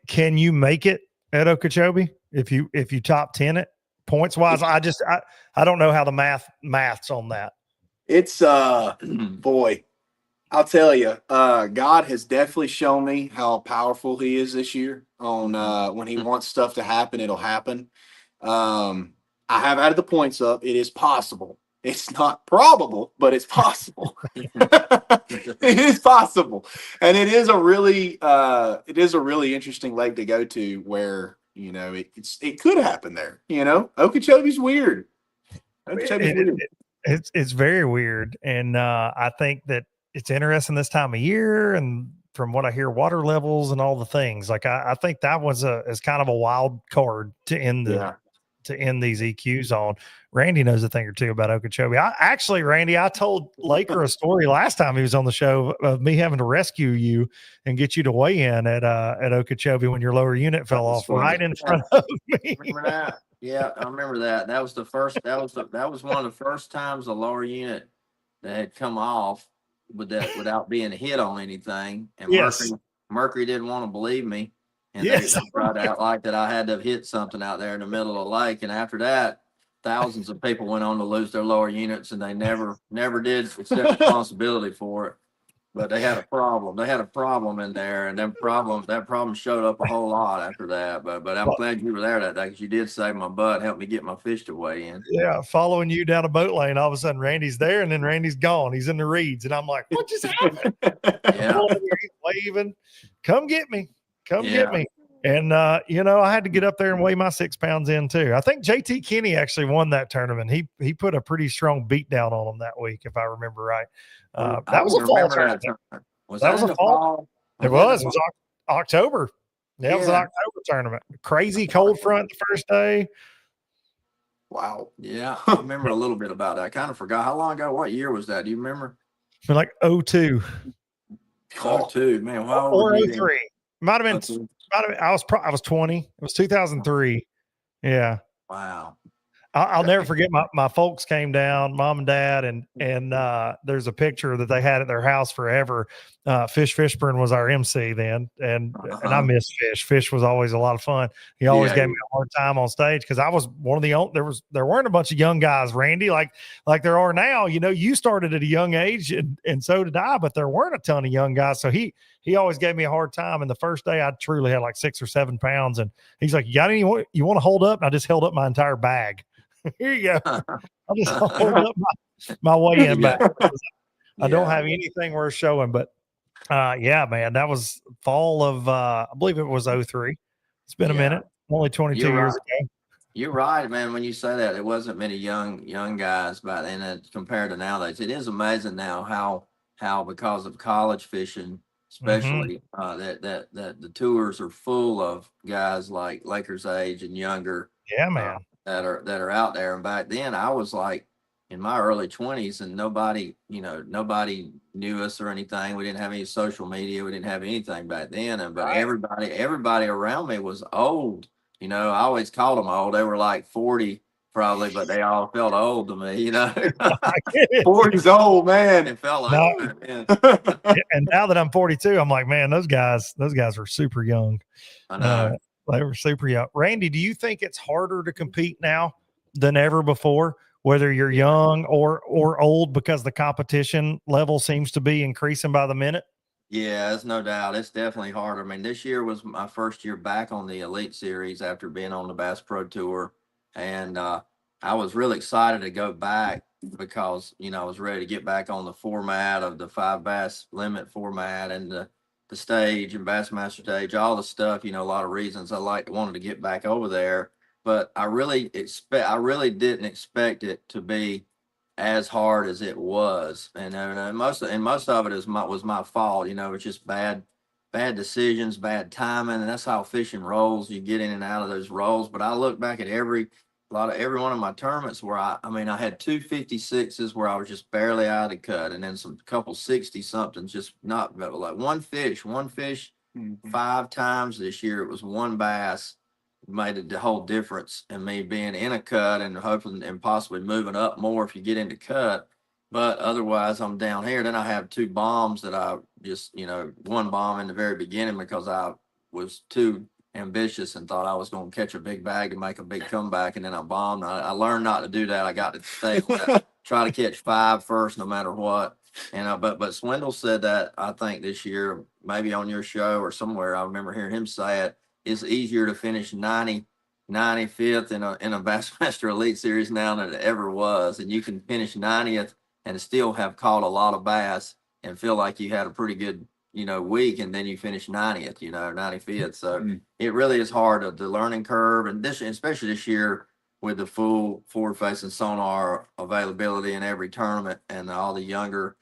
Can you make it at Okeechobee if you top 10 it points wise? I don't know how the math's on that. It's boy, I'll tell you, God has definitely shown me how powerful he is this year on when he wants stuff to happen, it'll happen. I have added the points up. It is possible. It's not probable, but it's possible. It is possible. And it is a really interesting leg to go to where, you know, it could happen there. You know, Okeechobee's weird. It's very weird. And I think that it's interesting this time of year, and from what I hear, water levels and all the things. Like I think that was is kind of a wild card to end these EQs on. Randy knows a thing or two about Okeechobee. Randy, I told Laker a story last time he was on the show of me having to rescue you and get you to weigh in at Okeechobee when your lower unit fell off right in front of me. Remember that? Yeah, I remember that. That was the first. That was one of the first times the lower unit that had come off without being hit on anything. And Yes. Mercury didn't want to believe me, and Yes. they tried to act like that I had to have hit something out there in the middle of the lake. And after that, thousands of people went on to lose their lower units, and they never did accept responsibility for it. But they had a problem. They had a problem in there, and that problem showed up a whole lot after that. But I'm glad you were there that day, because you did save my butt, help me get my fish to weigh in. Yeah, following you down a boat lane, all of a sudden Randy's there, and then Randy's gone. He's in the reeds, and I'm like, "What just happened?" Yeah, He's waving, "Come get me, get me!" And you know, I had to get up there and weigh my 6 pounds in too. I think JT Kenny actually won that tournament. He put a pretty strong beat down on him that week, if I remember right. That was a fall tournament. Was that in the fall? It was October. Yeah, it was an October tournament. Crazy cold front the first day. Wow. Yeah, I remember a little bit about that. I kind of forgot. How long ago? What year was that? Do you remember? Like 02. 02, man. Wow. Or 03. Might have been. I was 20. It was 2003. Yeah. Wow. I'll never forget my folks came down, mom and dad, and there's a picture that they had at their house forever. Fish Fishburne was our MC then, and I miss Fish. Fish was always a lot of fun. He always gave me a hard time on stage because I was one of the only. There weren't a bunch of young guys, Randy, like there are now. You know, you started at a young age, and so did I, but there weren't a ton of young guys. So he always gave me a hard time. And the first day I truly had like 6 or 7 pounds, and he's like, "You got any? You want to hold up?" And I just held up my entire bag. Here you go. I'll just hold up my weigh-in back. I don't have anything worth showing, but yeah, man, that was fall of I believe it was 03. It's been a minute, only 22 years ago. You're right, man. When you say that, it wasn't many young guys back then compared to nowadays. It is amazing now how because of college fishing, especially that the tours are full of guys like Lakers age and younger. Yeah, man. That are out there. And back then I was like in my early 20s, and nobody knew us or anything. We didn't have any social media. We didn't have anything back then. But everybody around me was old. You know, I always called them old. They were like 40, probably, but they all felt old to me, you know. I get it. 40's old, man. It felt like No. that, man. And now that I'm 42, I'm like, man, those guys were super young. I know. They were super young. Randy, do you think it's harder to compete now than ever before, whether you're young or old, because the competition level seems to be increasing by the minute? Yeah, there's no doubt. It's definitely harder. I mean, this year was my first year back on the Elite Series after being on the Bass Pro Tour. And I was really excited to go back because, you know, I was ready to get back on the format of the 5 bass limit format and the stage and Bassmaster stage, all the stuff, you know, a lot of reasons I wanted to get back over there. But I really didn't expect it to be as hard as it was, and most of it was my fault. You know, it's just bad decisions, bad timing, and that's how fishing rolls. You get in and out of those rolls. But I look back at every one of my tournaments where I mean, I had 256s where I was just barely out of the cut, and then some couple 60 somethings, just not like one fish. 5 times this year. It was one bass made the whole difference in me being in a cut and hoping and possibly moving up more if you get into cut. But otherwise, I'm down here. Then I have 2 bombs that I just, you know, one bomb in the very beginning because I was too ambitious and thought I was going to catch a big bag and make a big comeback. And then I bombed. I learned not to do that. I got to stay try to catch 5 first, no matter what. And but Swindle said that, I think this year, maybe on your show or somewhere, I remember hearing him say it. It's easier to finish 95th in a Bassmaster Elite Series now than it ever was. And you can finish 90th and still have caught a lot of bass and feel like you had a pretty good, you know, week, and then you finish 90th, you know, 95th. So it really is hard, the learning curve. And especially this year with the full forward-facing sonar availability in every tournament and all the younger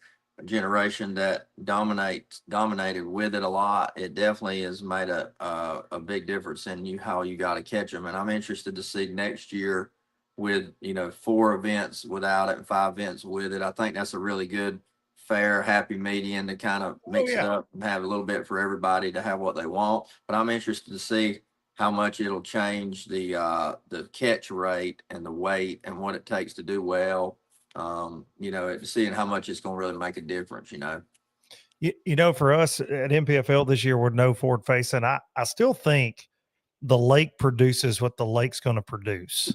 generation that dominated with it a lot, it definitely has made a big difference in how you got to catch them. And I'm interested to see next year with, you know, 4 events without it and 5 events with it. I think that's a really good, fair, happy median to kind of mix it up and have a little bit for everybody to have what they want. But I'm interested to see how much it'll change the catch rate and the weight and what it takes to do well. You know, seeing how much it's going to really make a difference, you know. You know, for us at NPFL this year with no forward facing, I still think the lake produces what the lake's going to produce.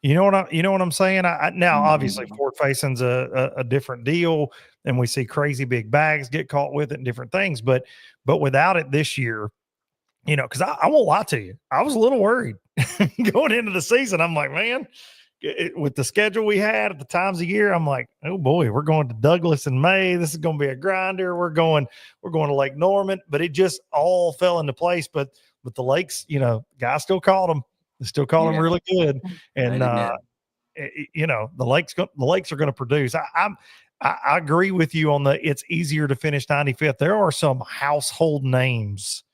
You know what I'm saying? Now obviously forward facing's a different deal, and we see crazy big bags get caught with it and different things. But without it this year, you know, because I won't lie to you, I was a little worried going into the season. I'm like, man, with the schedule we had at the times of year, I'm like, oh boy, we're going to Douglas in May. This is going to be a grinder. We're going to Lake Norman, but it just all fell into place. But the lakes, you know, guys still caught them. They still caught them really good. And you know, the lakes are going to produce. I agree with you on it's easier to finish 95th. There are some household names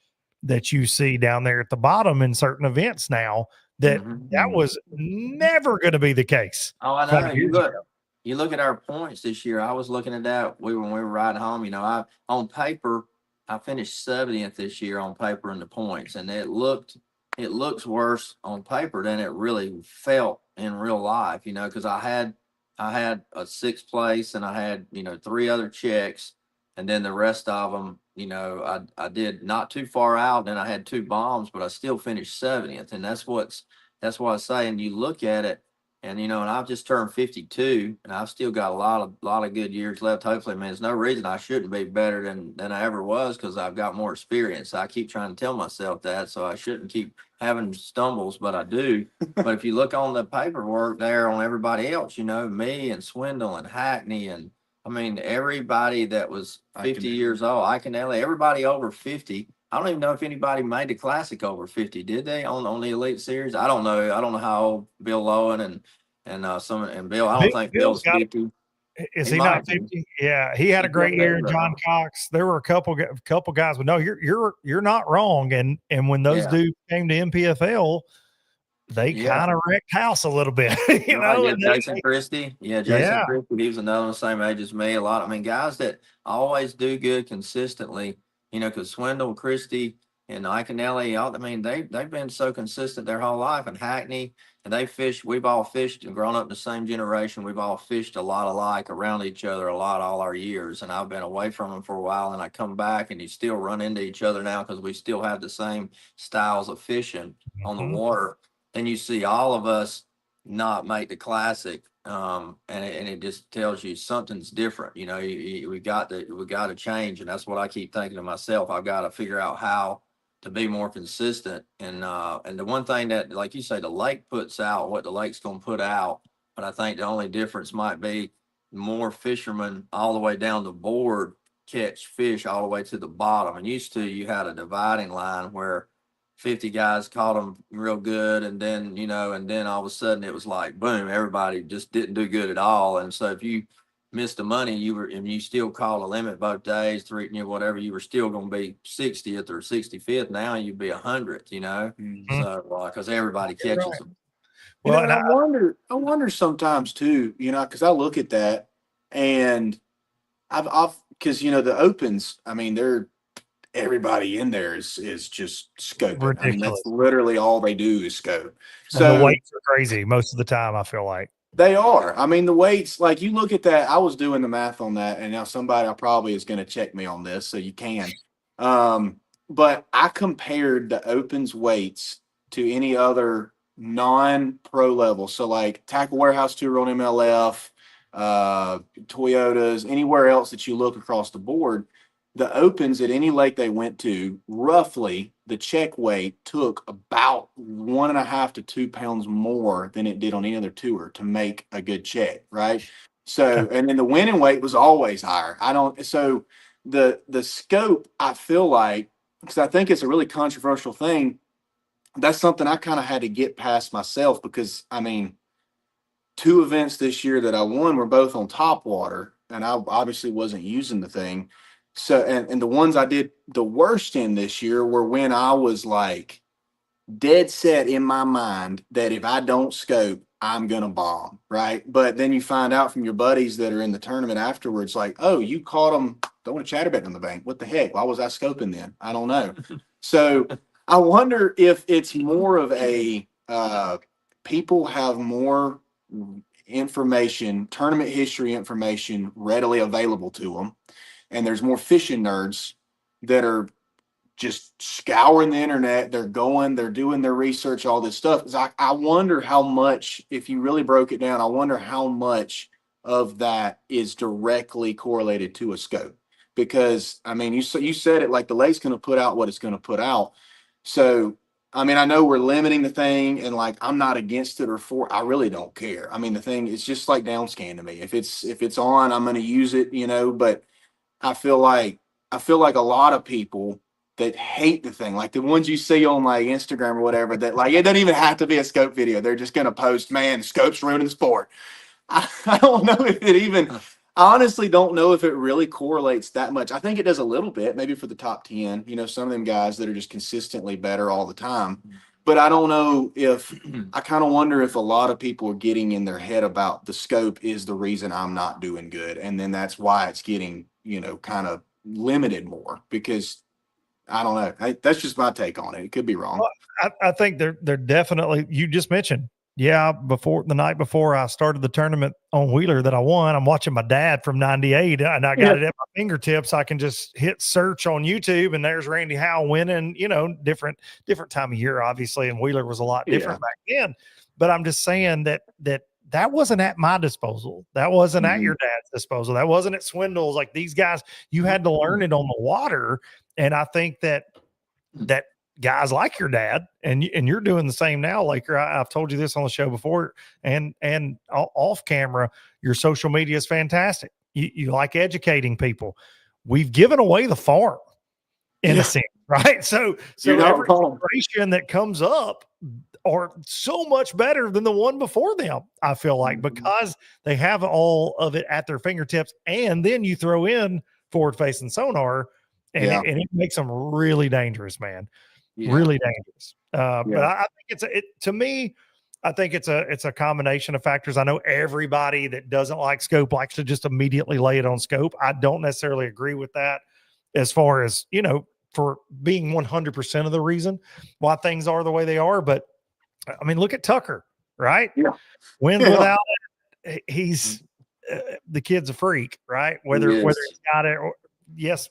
that you see down there at the bottom in certain events now that was never going to be the case. Oh, I know. You look at our points this year. I was looking at that when we were riding home. You know, on paper, I finished 70th this year on paper in the points, and it looks worse on paper than it really felt in real life. You know, because I had a 6th place and I had, you know, 3 other checks, and then the rest of them, you know, I did not too far out, and I had 2 bombs, but I still finished 70th, and that's what I say. And you look at it, and you know, and I've just turned 52, and I've still got a lot of good years left. Hopefully, man, there's no reason I shouldn't be better than I ever was because I've got more experience. I keep trying to tell myself that, so I shouldn't keep having stumbles, but I do. But if you look on the paperwork there on everybody else, you know, me and Swindle and Hackney and I mean, everybody that was 50 years old, Iconelli, everybody over 50. I don't even know if anybody made the Classic over 50. Did they on the Elite Series? I don't know. I don't know how old Bill Lowen and Bill. I don't think Bill's 50. Is he not 50? Yeah, he had a great year. John Cox. There were a couple guys, but no, you're not wrong. And when those dudes came to NPFL, they kind of wrecked house a little bit, you know. Yeah, Jason Christie. Yeah, Jason Christie. He was another one the same age as me. A lot. I mean, guys that always do good consistently. You know, because Swindle, Christie, and Iconelli, I mean, they've been so consistent their whole life. And Hackney, and they fished. We've all fished and grown up in the same generation. We've all fished a lot alike around each other a lot all our years. And I've been away from them for a while, and I come back, and you still run into each other now because we still have the same styles of fishing on the water. And you see all of us not make the classic. And it just tells you something's different. You know, we got to change, and that's what I keep thinking to myself. I've got to figure out how to be more consistent. And the one thing that, like you say, the lake puts out what the lake's going to put out, but I think the only difference might be more fishermen all the way down the board catch fish all the way to the bottom. And used to, you had a dividing line where 50 guys caught them real good, and then, you know, and then all of a sudden it was like boom, everybody just didn't do good at all. And so if you missed the money, you still caught a limit both days, three, you know, whatever, you were still going to be 60th or 65th. Now you'd be 100th, you know. So because everybody catches them. Well, and I wonder sometimes too, you know, because I look at that, and I've because, you know, the opens, I mean, everybody in there is just scoping. Ridiculous. I mean, that's literally all they do is scope. So and the weights are crazy most of the time, I feel like. They are. I mean, the weights, like you look at that, I was doing the math on that, and now somebody probably is going to check me on this, so you can. But I compared the opens weights to any other non-pro level. So like Tackle Warehouse Tour on MLF, Toyotas, anywhere else that you look across the board, the opens at any lake they went to, roughly the check weight took about 1.5 to 2 pounds more than it did on any other tour to make a good check, right? So, and then the winning weight was always higher. So the scope, I feel like, because I think it's a really controversial thing, that's something I kind of had to get past myself, because I mean, 2 events this year that I won were both on top water, and I obviously wasn't using the thing. So, and the ones I did the worst in this year were when I was like dead set in my mind that if I don't scope, I'm going to bomb, right? But then you find out from your buddies that are in the tournament afterwards, like, oh, you caught them throwing a chatterbait on the bank. What the heck? Why was I scoping then? I don't know. So I wonder if it's more of a people have more information, tournament history information readily available to them. And there's more fishing nerds that are just scouring the internet. They're doing their research, all this stuff. I wonder how much, if you really broke it down, I wonder how much of that is directly correlated to a scope. Because, I mean, you said it, like the lake's going to put out what it's going to put out. So, I mean, I know we're limiting the thing, and like, I'm not against it or for, I really don't care. I mean, the thing, it's just like down scan to me. If it's on, I'm going to use it, you know, but I feel like a lot of people that hate the thing, like the ones you see on like Instagram or whatever, that like, it doesn't even have to be a scope video. They're just going to post, man, scope's ruining the sport. I don't know if it even, I honestly don't know if it really correlates that much. I think it does a little bit, maybe for the top 10, you know, some of them guys that are just consistently better all the time. But I don't know if, I kind of wonder if a lot of people are getting in their head about the scope is the reason I'm not doing good. And then that's why it's getting, you know, kind of limited more, because I don't know. That's just my take on it. It could be wrong. Well, I think they're definitely, you just mentioned, before the night before I started the tournament on Wheeler that I won, I'm watching my dad from 98, and I got it at my fingertips. I can just hit search on YouTube, and there's Randy Howell winning, you know, different time of year, obviously. And Wheeler was a lot different back then, but I'm just saying that wasn't at my disposal. That wasn't at your dad's disposal. That wasn't at Swindle's. Like these guys, you had to learn it on the water. And I think that guys like your dad, and you're doing the same now, Laker. I've told you this on the show before, and off camera, your social media is fantastic. You like educating people. We've given away the farm in a sense, right? So every generation that comes up are so much better than the one before them, I feel like, because they have all of it at their fingertips. And then you throw in forward-facing sonar, and it makes them really dangerous, man. Really dangerous. But I think to me, I think it's a combination of factors. I know everybody that doesn't like scope likes to just immediately lay it on scope. I don't necessarily agree with that, as far as, you know, for being 100% of the reason why things are the way they are. But I mean, look at Tucker, right? Yeah. Wins Yeah. without it. He's the kid's a freak, right? Whether he's got it or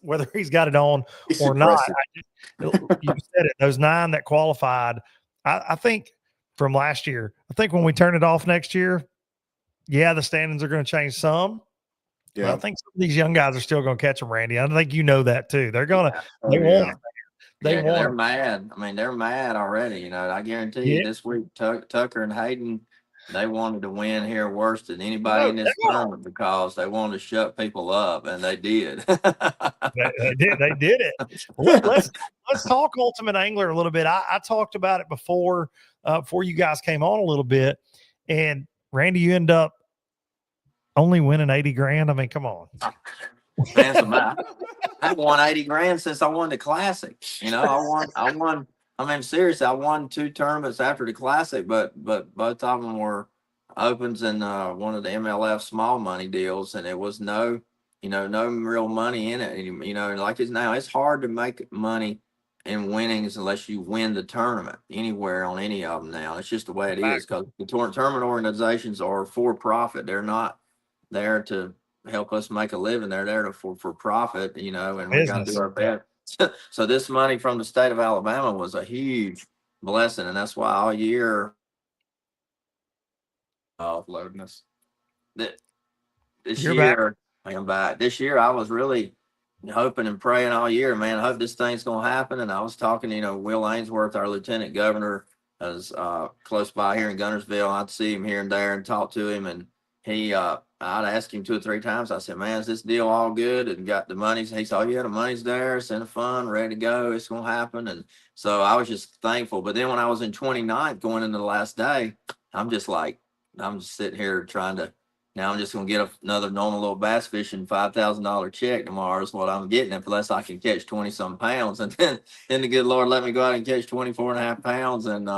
whether he's got it on It's or impressive. not. You said it. Those 9 that qualified, I think from last year. I think when we turn it off next year, the standings are going to change some. Yeah. But I think some of these young guys are still going to catch them, Randy. I think you know that too. They're going to. They want it. They want they're it. mad. I mean, they're mad already. You know, I guarantee you this week, Tucker and Hayden, they wanted to win here worse than anybody in this tournament because they wanted to shut people up, and they did. They did. They did it. Well, let's talk Ultimate Angler a little bit. I talked about it before you guys came on a little bit, and Randy, you end up only winning 80 grand. I mean, come on. Man, I've won 80 grand since I won the Classic. You know, I won. I mean, seriously, I won 2 tournaments after the Classic, but both of them were opens and one of the MLF small money deals, and it was no real money in it. You know, like it's hard to make money in winnings unless you win the tournament anywhere on any of them now. It's just the way it is because the tournament organizations are for profit. They're not there to help us make a living. They're there for profit, you know, and we got to do our best. So this money from the state of Alabama was a huge blessing, and that's why all year offloading us. This year, I'm back. This year, I was really hoping and praying all year, man. I hope this thing's gonna happen. And I was talking, you know, Will Ainsworth, our lieutenant governor, is close by here in Gunnersville. I'd see him here and there and talk to him, and he I'd ask him 2 or 3 times. I said, man, is this deal all good? And got the money. He said, oh, yeah, the money's there. It's in the fund, ready to go. It's going to happen. And so I was just thankful. But then when I was in 29th going into the last day, I'm just sitting here now I'm just going to get another normal little bass fishing $5,000 check tomorrow is what I'm getting, unless I can catch 20 some pounds. And then the good Lord let me go out and catch 24.5 pounds, and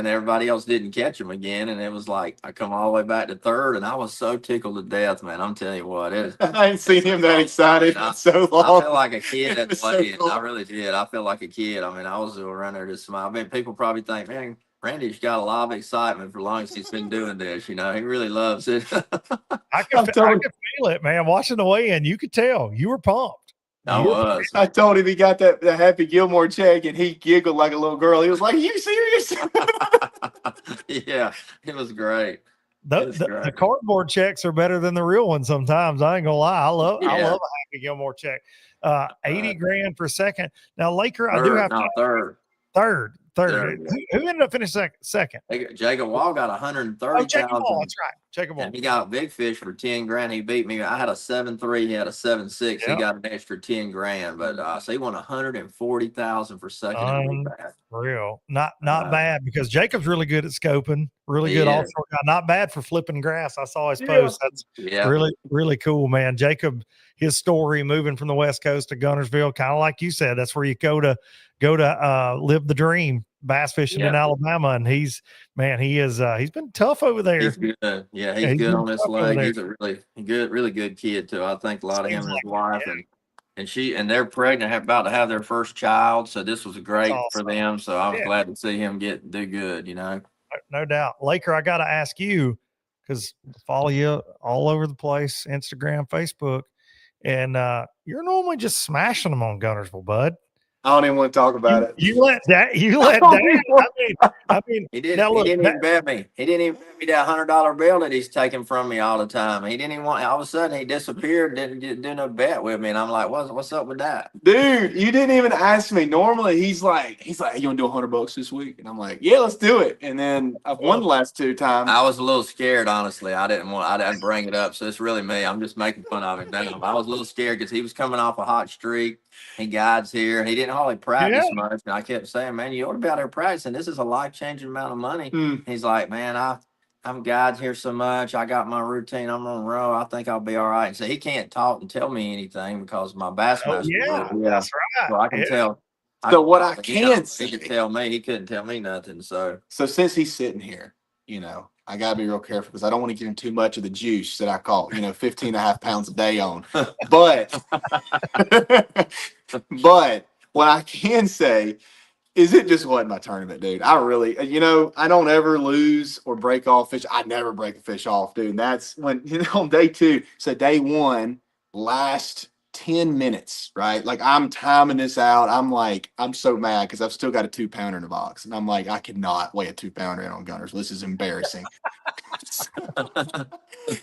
everybody else didn't catch them again. And it was like, I come all the way back to 3rd, and I was so tickled to death, man. I'm telling you what, I ain't seen him that excited in so long. I felt like a kid at the play. I really did. I felt like a kid. I mean, I was around there just smiling. I mean, people probably think, man, Randy's got a lot of excitement for as long as he's been doing this. You know, he really loves it. I could feel it, man. Watching the weigh-in, you could tell you were pumped. I told him he got the Happy Gilmore check, and he giggled like a little girl. He was like, "Are you serious?" Yeah, it was great. The cardboard checks are better than the real ones sometimes. I ain't gonna lie. I love a Happy Gilmore check. 80 grand for second. Now, Laker, I do have third. Who ended up finishing second? Jacob Wall got 130,000. Jacob Wall, that's right. Jacob Wall. And he got big fish for 10 grand. He beat me. I had a 7.3. He had a 7.6. Yep. He got an extra 10 grand. But so he won 140,000 for second. Real. Not bad, because Jacob's really good at scoping. Really good offshore guy. Not bad for flipping grass. I saw his post. That's really, really cool, man. Jacob, his story moving from the West Coast to Gunnersville, kind of like you said, that's where you go to live the dream, bass fishing in Alabama. And he's been tough over there. He's good. Yeah, he's good on this leg. He's a really good kid too. I think a lot of him and his wife and they're pregnant, about to have their first child. So this was great for them. So I was glad to see him do good, you know. No doubt. Laker, I got to ask you, because I follow you all over the place, Instagram, Facebook, and you're normally just smashing them on Gunnersville, bud. I don't even want to talk about it. You let Dan. I mean, he didn't even bet me. He didn't even bet me that $100 bill that he's taking from me all the time. He didn't even want. All of a sudden, he disappeared. Didn't do no bet with me, and I'm like, what's up with that, dude? You didn't even ask me. Normally, he's like, hey, you want to do $100 this week? And I'm like, yeah, let's do it. And then I've won the last 2 times. I was a little scared, honestly. I didn't bring it up, so it's really me. I'm just making fun of him. I was a little scared because he was coming off a hot streak. He guides here, and he didn't hardly practice much. And I kept saying, man, you ought to be out there practicing. This is a life-changing amount of money. He's like, man, I'm guiding here so much. I got my routine. I'm on row. I think I'll be all right. And so he can't talk and tell me anything because my Bassmaster. That's right. So I can tell. So what I can say, he could tell me. He couldn't tell me nothing. So since he's sitting here, you know, I got to be real careful because I don't want to give him too much of the juice that I call, 15.5 pounds a day on. But what I can say is it just wasn't my tournament, dude. I really, I don't ever lose or break off fish. I never break a fish off, dude. And that's when, on day 2, so day 1, last 10 minutes, right? Like I'm timing this out. I'm like, I'm so mad because I've still got a 2-pounder in the box. And I'm like, I cannot weigh a 2-pounder in on gunners. This is embarrassing.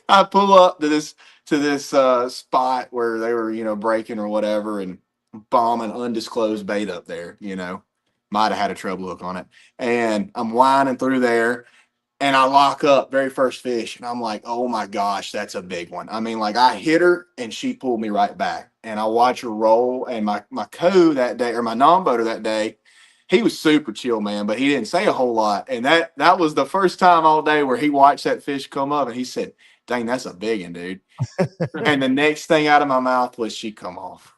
I pull up to this spot where they were, breaking or whatever and bombing undisclosed bait up there, might have had a treble hook on it. And I'm winding through there and I lock up very first fish. And I'm like, oh my gosh, that's a big one. I mean, like I hit her and she pulled me right back. And I watch her roll. And my co that day, or my non-boater that day, he was super chill, man, but he didn't say a whole lot. And that was the first time all day where he watched that fish come up and he said, dang, that's a big one, dude. And the next thing out of my mouth was she come off.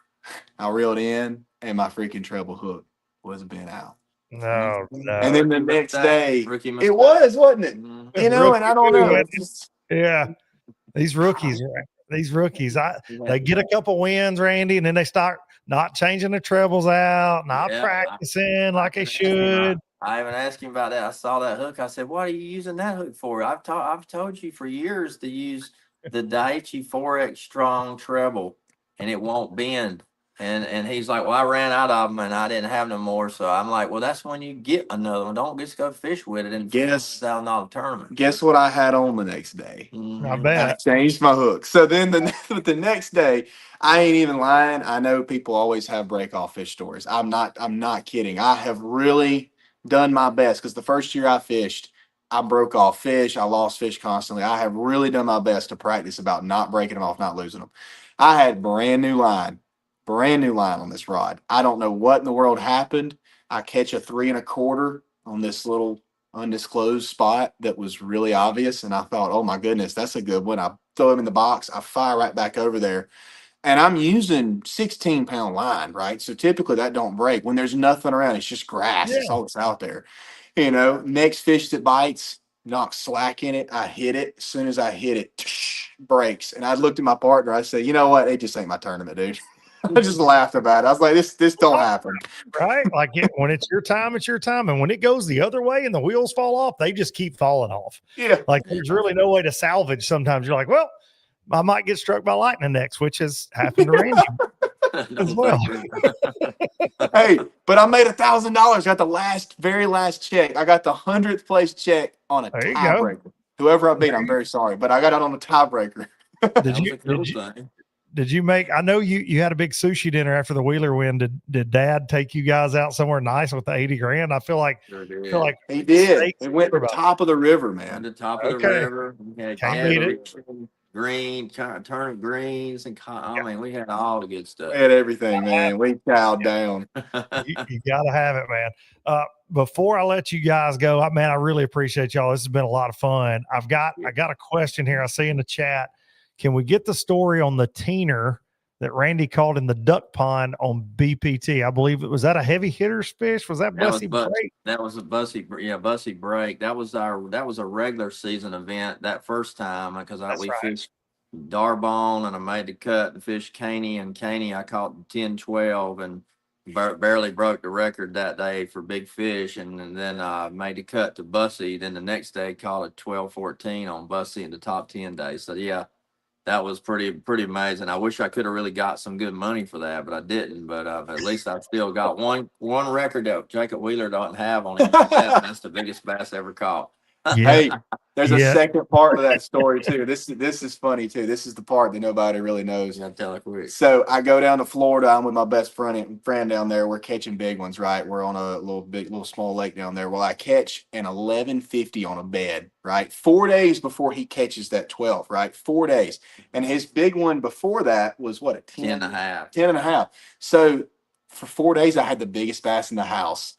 I reeled in and my freaking treble hook was bent out. No. And then the next day, it was, wasn't it? And I don't know. Yeah. These rookies, they get a couple wins, Randy, and then they start not changing their trebles out, not practicing like they should. I even asked him about that. I saw that hook. I said, "What are you using that hook for?" I've told you for years to use the Daiichi 4X strong treble, and it won't bend. And he's like, "Well, I ran out of them, and I didn't have no more." So I'm like, "Well, that's when you get another one. Don't just go fish with it and $1,000 tournament." Guess what I had on the next day? I bet I changed my hook. So then the next day, I ain't even lying. I know people always have break off fish stories. I'm not kidding. I have really done my best because the first year I fished, I broke off fish. I lost fish constantly. I have really done my best to practice about not breaking them off, not losing them. I had brand new line on this rod. I don't know what in the world happened. I catch a 3 1/4 on this little undisclosed spot that was really obvious. And I thought, oh my goodness, that's a good one. I throw him in the box. I fire right back over there. And I'm using 16-pound line, right? So typically that don't break. When there's nothing around, it's just grass. It's all that's out there. Next fish that bites, knock slack in it. I hit it. As soon as I hit it, breaks. And I looked at my partner. I said, you know what? It just ain't my tournament, dude. I just laughed about it. I was like, this don't happen. Right? Like when it's your time, it's your time. And when it goes the other way and the wheels fall off, they just keep falling off. Yeah. Like there's really no way to salvage. Sometimes you're like, well, I might get struck by lightning next, which has happened to Randy as well. Hey, but I made $1,000. Got the very last check. I got the 100th place check on a tiebreaker. Whoever I beat, I'm very sorry, but I got it on the tiebreaker. Did you make? I know you had a big sushi dinner after the Wheeler win. Did Dad take you guys out somewhere nice with the $80,000? I feel like he did. It went to the top of the river, man. The top of the river. Can't beat it. Green, turnip greens, and I mean, we had all the good stuff. We had everything, man. We chowed down. You got to have it, man. Before I let you guys go, I really appreciate y'all. This has been a lot of fun. I got a question here. I see in the chat. Can we get the story on the teener that Randy caught in the duck pond on BPT? I believe was that a heavy hitters fish? Was that Bussy Break? That was a Bussy Break. That was a regular season event that first time because we fished Darbone and I made the cut and fished Caney, and Caney I caught 10-12 and barely broke the record that day for big fish, and then made the cut to Bussy. Then the next day caught a 12-14 on Bussy in the top 10 days. So yeah. That was pretty amazing. I wish I could have really got some good money for that, but I didn't. But at least I still got one record that Jacob Wheeler don't have on him. That's the biggest bass ever caught. Yeah. Hey, there's a second part of that story too. This is funny too. This is the part that nobody really knows. Yeah, tell it quick. So I go down to Florida. I'm with my best friend down there. We're catching big ones, right? We're on a little small lake down there. Well, I catch an 1150 on a bed, right? 4 days before he catches that 12, right? 4 days. And his big one before that was what, a 10 10.5. 10.5. So for 4 days, I had the biggest bass in the house.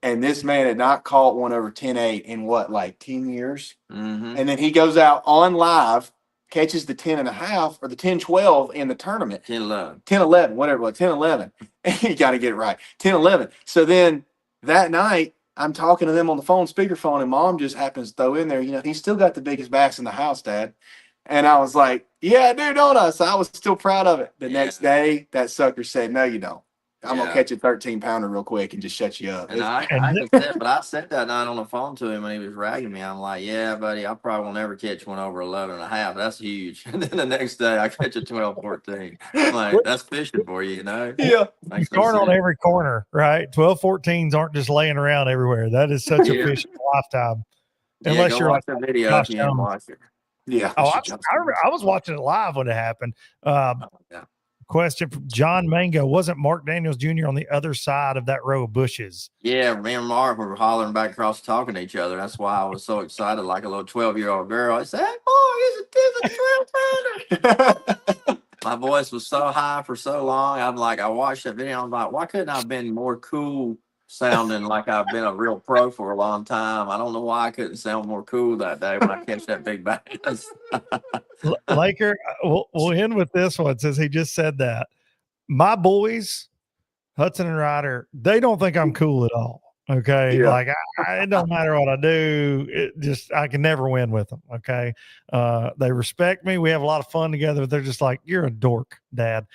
And this man had not caught one over 10.8 in what, like 10 years? Mm-hmm. And then he goes out on live, catches the 10.5 or the 10-12 in the tournament. 10-11, whatever it was, 10-11. You got to get it right. 10-11. So then that night, I'm talking to them on the phone, speakerphone, and Mom just happens to throw in there, he's still got the biggest bass in the house, Dad. And I was like, yeah, dude, don't I? So I was still proud of it. The next day, that sucker said, no, you don't. I'm gonna catch a 13-pounder real quick and just shut you up. And I said that night on the phone to him and he was ragging me. I'm like, yeah, buddy, I probably will never catch one over 11 and a half. That's huge. And then the next day I catch a 12, 14. I'm like, that's fishing for you, you know? Yeah. You start on every corner, right? 12, 14s aren't just laying around everywhere. That is such a fishing lifetime. Unless you're watch the video if you ain't watch it. Yeah. Oh, I was watching it live when it happened. Question from John Mango. Wasn't Mark Daniels Jr. on the other side of that row of bushes? Yeah, me and Mark were hollering back across talking to each other. That's why I was so excited, like a little 12-year-old girl. I said, hey, Mark, it's a 12-pounder. My voice was so high for so long. I watched that video. I'm like, why couldn't I have been more cool sounding like I've been a real pro for a long time? I don't know why I couldn't sound more cool that day when I catch that big bass. Laker, we'll end with this one since he just said that. My boys, Hudson and Ryder, they don't think I'm cool at all. Okay. Yeah. Like it don't matter what I do. I can never win with them. Okay. They respect me. We have a lot of fun together, but they're just like, you're a dork, Dad.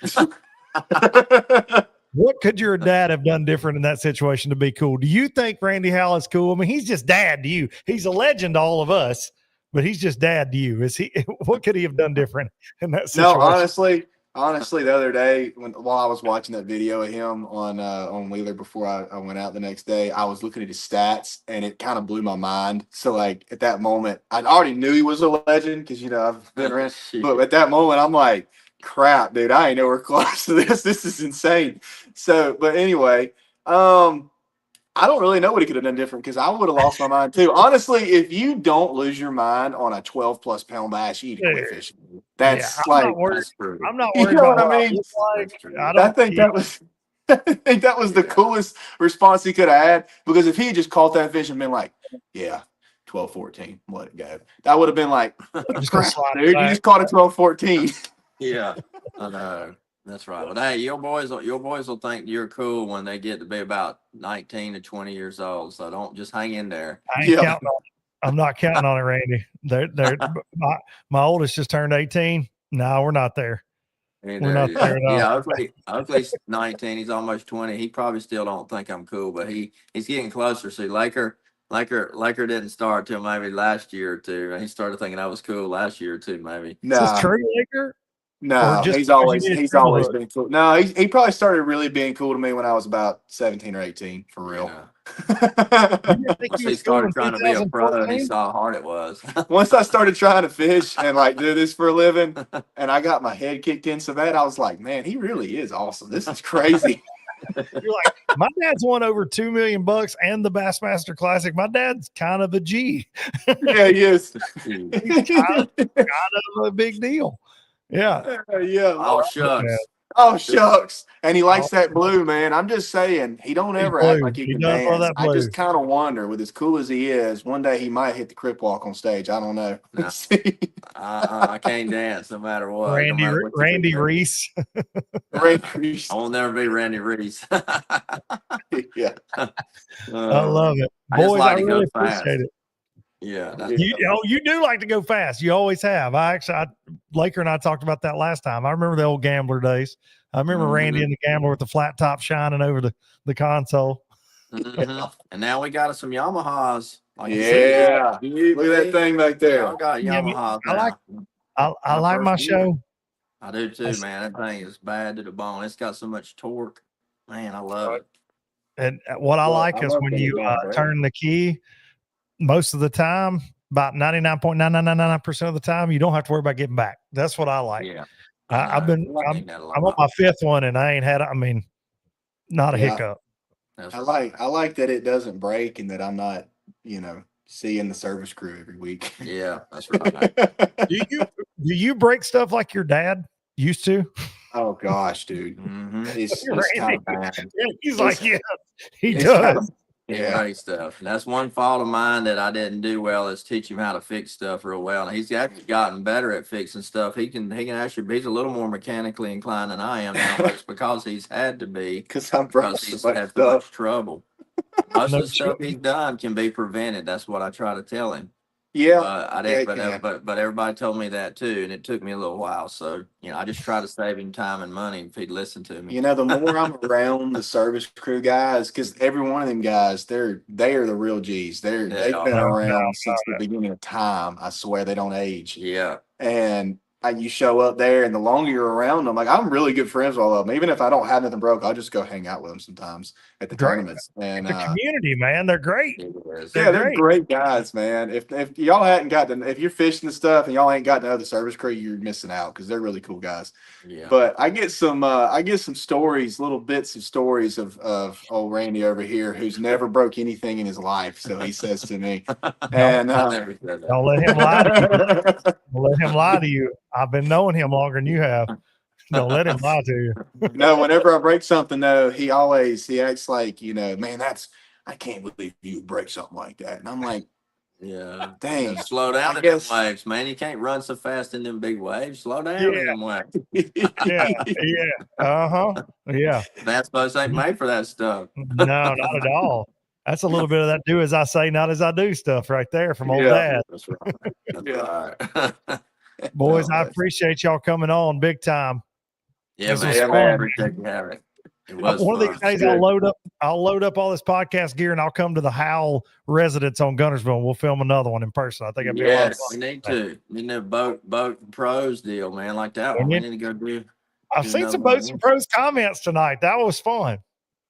What could your dad have done different in that situation to be cool? Do you think Randy Howell is cool? I mean, he's just dad to you. He's a legend to all of us, but he's just dad to you. What could he have done different in that situation? No, honestly, the other day while I was watching that video of him on Wheeler before I went out the next day, I was looking at his stats and it kind of blew my mind. So like at that moment, I already knew he was a legend because I've been around. But at that moment, I'm like, crap, dude, I ain't nowhere close to this. This is insane. So, but anyway, I don't really know what he could have done different because I would have lost my mind too. Honestly, if you don't lose your mind on a 12+ pound bass, you need to quit fishing. That's I'm not worried you know about what I mean. I think that was the coolest response he could have had, because if he had just caught that fish and been like, yeah, 12, 14, let it go, that would have been like, crap, dude, you just caught a 12, 14. Yeah, I know. That's right. But hey, your boys will think you're cool when they get to be about 19 to 20 years old. So don't just hang in there. I'm not counting on it, Randy. My oldest just turned 18. No, we're not there. We're not there at all. Yeah, hopefully he's 19. He's almost 20. He probably still don't think I'm cool, but he's getting closer. See, Laker didn't start till maybe last year or two. He started thinking I was cool last year or two, maybe. Is this true, Laker? No, he's always been cool. No, he probably started really being cool to me when I was about 17 or 18, for real. He started trying to be a pro and he saw how hard it was. Once I started trying to fish and do this for a living, and I got my head kicked in so bad, I was like, man, he really is awesome. This is crazy. You're like, my dad's won over $2 million and the Bassmaster Classic. My dad's kind of a G. Yeah, he is. He's kind of a big deal. Yeah. Yeah. Oh, shucks. Yeah. Oh, shucks. And he likes that blue, man. I'm just saying, he don't ever act like he can dance. I just kind of wonder, with as cool as he is, one day he might hit the crip walk on stage. I don't know. No. I can't dance no matter what. Randy Reese. Randy Reese. I will never be Randy Reese. Yeah. I love it. Boys, I really appreciate it. Yeah. You do like to go fast. You always have. Laker and I talked about that last time. I remember the old gambler days. I remember Randy and the gambler with the flat top shining over the console. Mm-hmm. And now we got some Yamahas. Look at that thing back there. I got Yamahas. I like my show. I do too, man. That thing is bad to the bone. It's got so much torque. Man, I love it. And what I like is when you turn the key, most of the time, about 99.9999% of the time, you don't have to worry about getting back. That's what I like. Yeah. I'm on my fifth one and I ain't had, not a hiccup. I like that it doesn't break and that I'm not, seeing the service crew every week. Yeah, that's right. Do you break stuff like your dad used to? Oh gosh, dude. Mm-hmm. It's kind of bad. He's like, yeah, he does. Great stuff. And that's one fault of mine that I didn't do well, is teach him how to fix stuff real well. And he's actually gotten better at fixing stuff. He can actually, he's a little more mechanically inclined than I am now, but it's because he's had to be, because he's had too much trouble. Most of the stuff he's done can be prevented. That's what I try to tell him. Yeah. I Yeah, didn't, but everybody told me that too, and it took me a little while. So I just try to save him time and money if he'd listen to me. the more I'm around the service crew guys, because every one of them guys, they are the real G's. They've been around since the beginning of time. I swear they don't age. Yeah. And you show up there, and the longer you're around them, like I'm really good friends with all of them. Even if I don't have nothing broke, I'll just go hang out with them sometimes at the tournaments. And the community, man, they're great. They're great guys, man. If y'all hadn't gotten, if you're fishing and stuff and y'all ain't got to know the service crew, you're missing out because they're really cool guys. Yeah. But I get some stories, little bits of stories of old Randy over here who's never broke anything in his life. So he says to me, and don't let him lie to you. Don't let him lie to you. I've been knowing him longer than you have. Don't let him lie to you. No, whenever I break something though, he acts like, man, I can't believe you would break something like that. And I'm like, yeah, dang, slow down in them waves, man. You can't run so fast in them big waves. Slow down in them waves. Yeah. Yeah. Bass boats ain't made for that stuff. No, not at all. That's a little bit of that do as I say, not as I do stuff right there from old dad. That's right. That's right. Boys, I appreciate y'all coming on big time. Yeah, this man. was fun. I appreciate you having it. It was one fun. of these days I'll load up all this podcast gear and I'll come to the Howell residence on Guntersville and we'll film another one in person. I think it'd be a lot of fun. We need to. We need a boat pros deal, man, like that one. We need to go do. I've seen some Boats and Pros comments tonight. That was fun.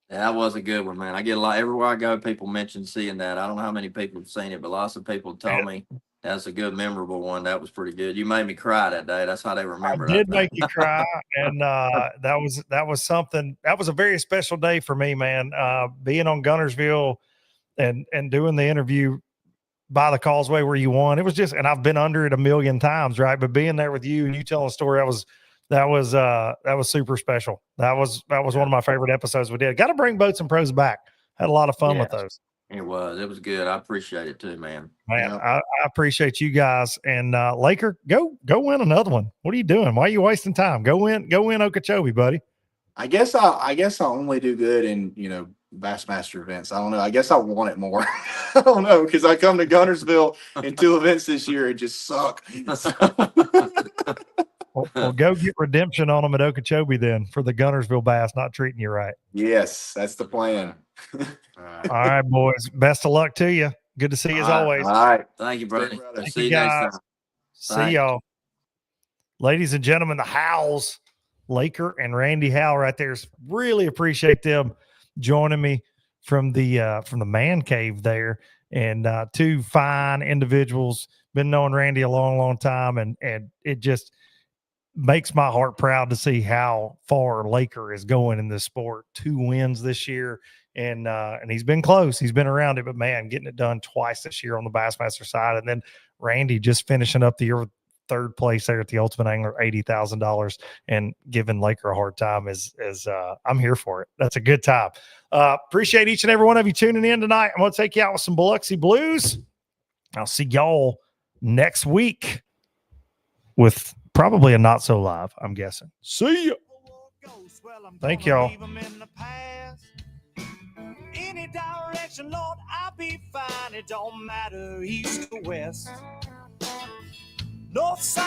Yeah, that was a good one, man. I get a lot everywhere I go. People mention seeing that. I don't know how many people have seen it, but lots of people told me that's a good, memorable one. That was pretty good. You made me cry that day. That's how they remember it. I did make you cry, and that was something. That was a very special day for me, man. Being on Guntersville and doing the interview by the causeway where you won. It was just, and I've been under it a million times, right? But being there with you and you telling a story, that was super special. That was one of my favorite episodes we did. Got to bring Boats and Pros back. Had a lot of fun with those. It was good. I appreciate it too, man. I appreciate you guys. And Laker, go win another one. What are you doing? Why are you wasting time? Go win Okeechobee, buddy. I guess I'll only do good in Bassmaster events. I don't know. I guess I want it more. I don't know, because I come to Guntersville in 2 events this year and just suck. Well, go get redemption on them at Okeechobee then for the Guntersville bass not treating you right. Yes, that's the plan. All right, boys. Best of luck to you. Good to see you as always. All right. Thank you, brother. See you guys. See y'all. Ladies and gentlemen, the Howells, Laker and Randy Howell right there. Really appreciate them joining me from the man cave there. And 2 fine individuals. Been knowing Randy a long, long time, and it just makes my heart proud to see how far Laker is going in this sport. 2 wins this year, and he's been close. He's been around it, but man, getting it done twice this year on the Bassmaster side, and then Randy just finishing up the year with 3rd place there at the Ultimate Angler, $80,000, and giving Laker a hard time is I'm here for it. That's a good time. Appreciate each and every one of you tuning in tonight. I'm going to take you out with some Biloxi Blues. I'll see y'all next week with probably a not so live, I'm guessing. See ya. Thank y'all. Any direction, Lord, I'll be fine. It don't matter east or west. North side.